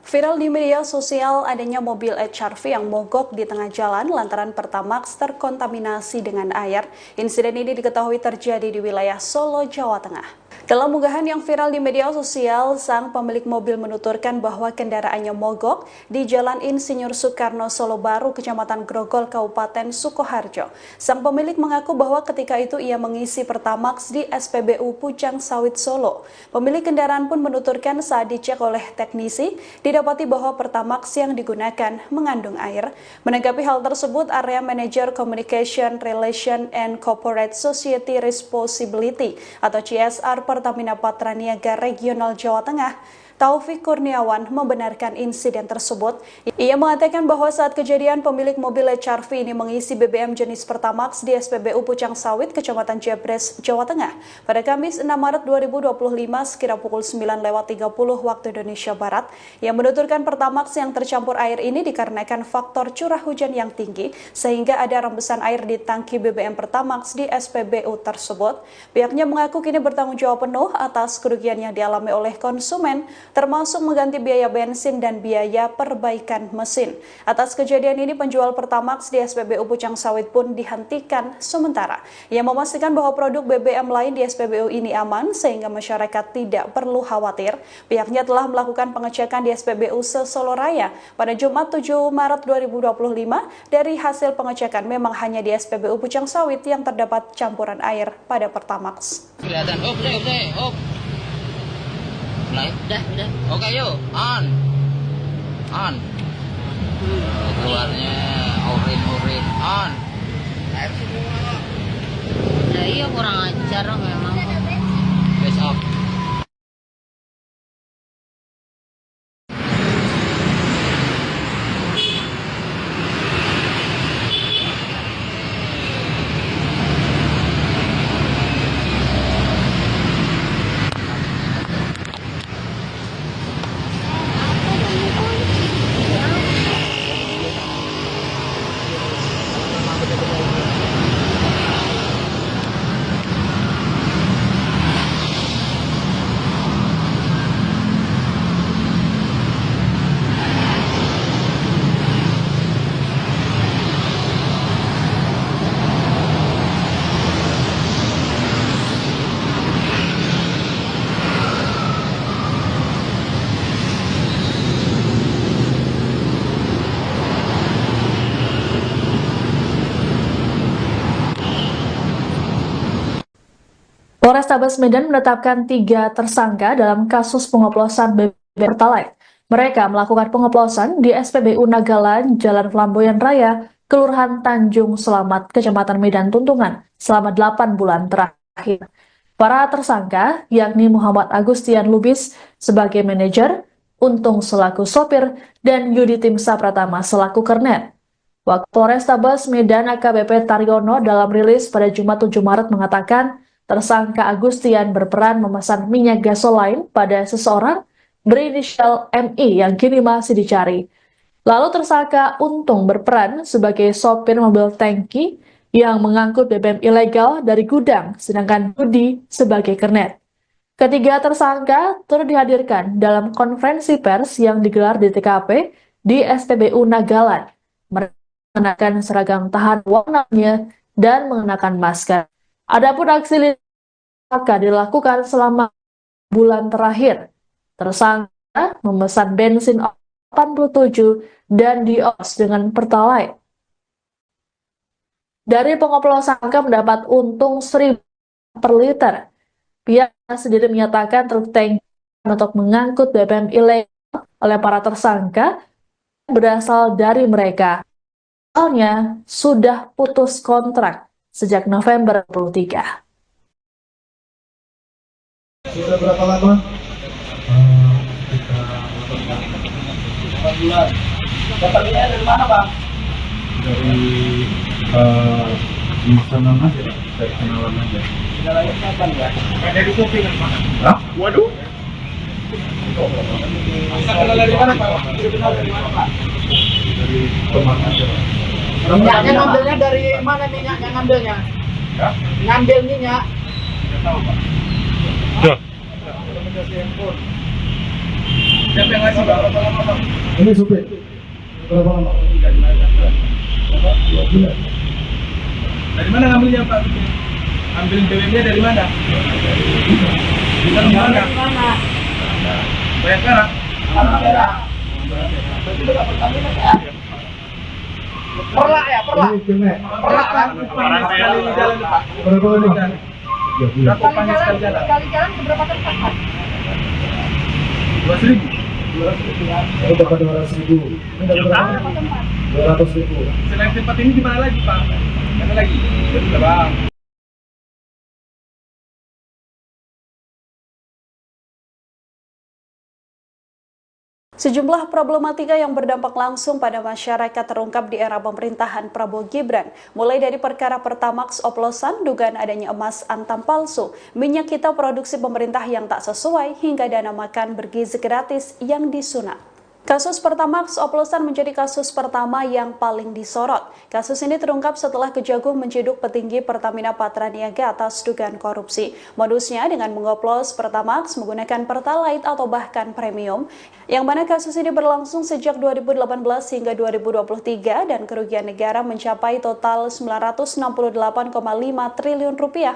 A: Viral di media sosial adanya mobil HRV yang mogok di tengah jalan lantaran Pertamax terkontaminasi dengan air. Insiden ini diketahui terjadi di wilayah Solo, Jawa Tengah. Dalam unggahan yang viral di media sosial, sang pemilik mobil menuturkan bahwa kendaraannya mogok di Jalan Insinyur Soekarno Solo Baru, Kecamatan Grogol, Kabupaten Sukoharjo. Sang pemilik mengaku bahwa ketika itu ia mengisi Pertamax di SPBU Pucang Sawit Solo. Pemilik kendaraan pun menuturkan saat dicek oleh teknisi, didapati bahwa Pertamax yang digunakan mengandung air. Menanggapi hal tersebut, Area Manager Communication Relation and Corporate Society Responsibility atau CSR Pertamina Patraniaga Regional Jawa Tengah, Taufik Kurniawan, membenarkan insiden tersebut. Ia mengatakan bahwa saat kejadian pemilik mobil HRV ini mengisi BBM jenis Pertamax di SPBU Pucang Sawit, Kecamatan Jebres, Jawa Tengah pada Kamis 6 Maret 2025 sekira pukul 9.30 waktu Indonesia Barat. Yang menuturkan Pertamax yang tercampur air ini dikarenakan faktor curah hujan yang tinggi sehingga ada rembesan air di tangki BBM Pertamax di SPBU tersebut. Pihaknya mengaku kini bertanggung jawab penuh atas kerugian yang dialami oleh konsumen, termasuk mengganti biaya bensin dan biaya perbaikan mesin. Atas kejadian ini, penjual Pertamax di SPBU Pucang Sawit pun dihentikan sementara. Ia memastikan bahwa produk BBM lain di SPBU ini aman sehingga masyarakat tidak perlu khawatir. Pihaknya telah melakukan pengecekan di SPBU Sesoloraya pada Jumat 7 Maret 2025. Dari hasil pengecekan memang hanya di SPBU Pucang Sawit yang terdapat campuran air pada Pertamax.
B: Kelihatan. Up. Mulai. Udah. Oke, yuk. On. Keluarnya orin. On.
C: Lah iya kurang ajar memang.
B: Face off.
D: Polrestabes Medan menetapkan 3 tersangka dalam kasus pengoplosan BBM Pertalite. Mereka melakukan pengoplosan di SPBU Nagalan, Jalan Flamboyan Raya, Kelurahan Tanjung Selamat, Kecamatan Medan Tuntungan, selama 8 bulan terakhir. Para tersangka, yakni Muhammad Agustian Lubis sebagai manajer, Untung selaku sopir, dan Yudi Timsa Pratama selaku kernet. Wakil Polrestabes Medan AKBP Taryono dalam rilis pada Jumat 7 Maret mengatakan, tersangka Agustian berperan memesan minyak gasolin pada seseorang berinisial MI yang kini masih dicari. Lalu tersangka Untung berperan sebagai sopir mobil tangki yang mengangkut BBM ilegal dari gudang, sedangkan Budi sebagai kernet. Ketiga tersangka turut dihadirkan dalam konferensi pers yang digelar di TKP di SPBU Nagalan. Mereka mengenakan seragam tahan warnanya dan mengenakan masker. Adapun aksi tersangka dilakukan selama bulan terakhir. Tersangka memesan bensin 87 dan dios dengan Pertalite. Dari pengoplosan mendapat untung 1.000 per liter. Pihak sendiri menyatakan truk tangki untuk mengangkut BBM ilegal oleh para tersangka berasal dari mereka. Soalnya sudah putus kontrak sejak November 23.
F: Sudah berapa lama?
E: Kita 8 bulan. Dapatnya dari mana, Bang?
F: Dari di sana aja, dari kenalan aja.
E: Kenalannya kapan ya?
G: Dari kopi kan Pak?
F: Hah?
G: Waduh. Bisa kenal dari mana Pak?
E: Bisa kenal dari mana, Pak?
F: Dari teman aja.
E: Minyaknya ngambilnya dari mana minyaknya ngambilnya?
F: Ya?
E: Ngambil minyak.
F: Nggak tahu, Pak.
G: Siapa yang ngasih Pak? Berapa lama Pak?
F: Ini supir. Berapa lama? 2 bulan.
G: Dari mana ngambilnya Pak? Ambil BBM-nya dari mana? Dari mana? Bayangkara.
E: Perlak ya, perlak.
F: Ini kernet.
E: Perlak kan?
G: Sekali di jalan Pak.
F: Berapa lama? 3 bulan.
G: Berapa panjang sekali jalan?
E: Sekali jalan seberapa tempat, Pak?
G: 2.000.
F: Saya dapat 200.000. Ini dapat berapa? 200.000.
G: Selain tempat ini di mana lagi Pak? Mana lagi? Betul Bang.
A: Sejumlah problematika yang berdampak langsung pada masyarakat terungkap di era pemerintahan Prabowo Gibran, mulai dari perkara Pertamax oplosan, dugaan adanya emas antam palsu, minyak kita produksi pemerintah yang tak sesuai, hingga dana makan bergizi gratis yang disunat. Kasus Pertamax oplosan menjadi kasus pertama yang paling disorot. Kasus ini terungkap setelah Kejagung menciduk petinggi Pertamina Patraniaga atas dugaan korupsi. Modusnya dengan mengoplos Pertamax menggunakan Pertalite atau bahkan premium, yang mana kasus ini berlangsung sejak 2018 hingga 2023 dan kerugian negara mencapai total 968,5 triliun rupiah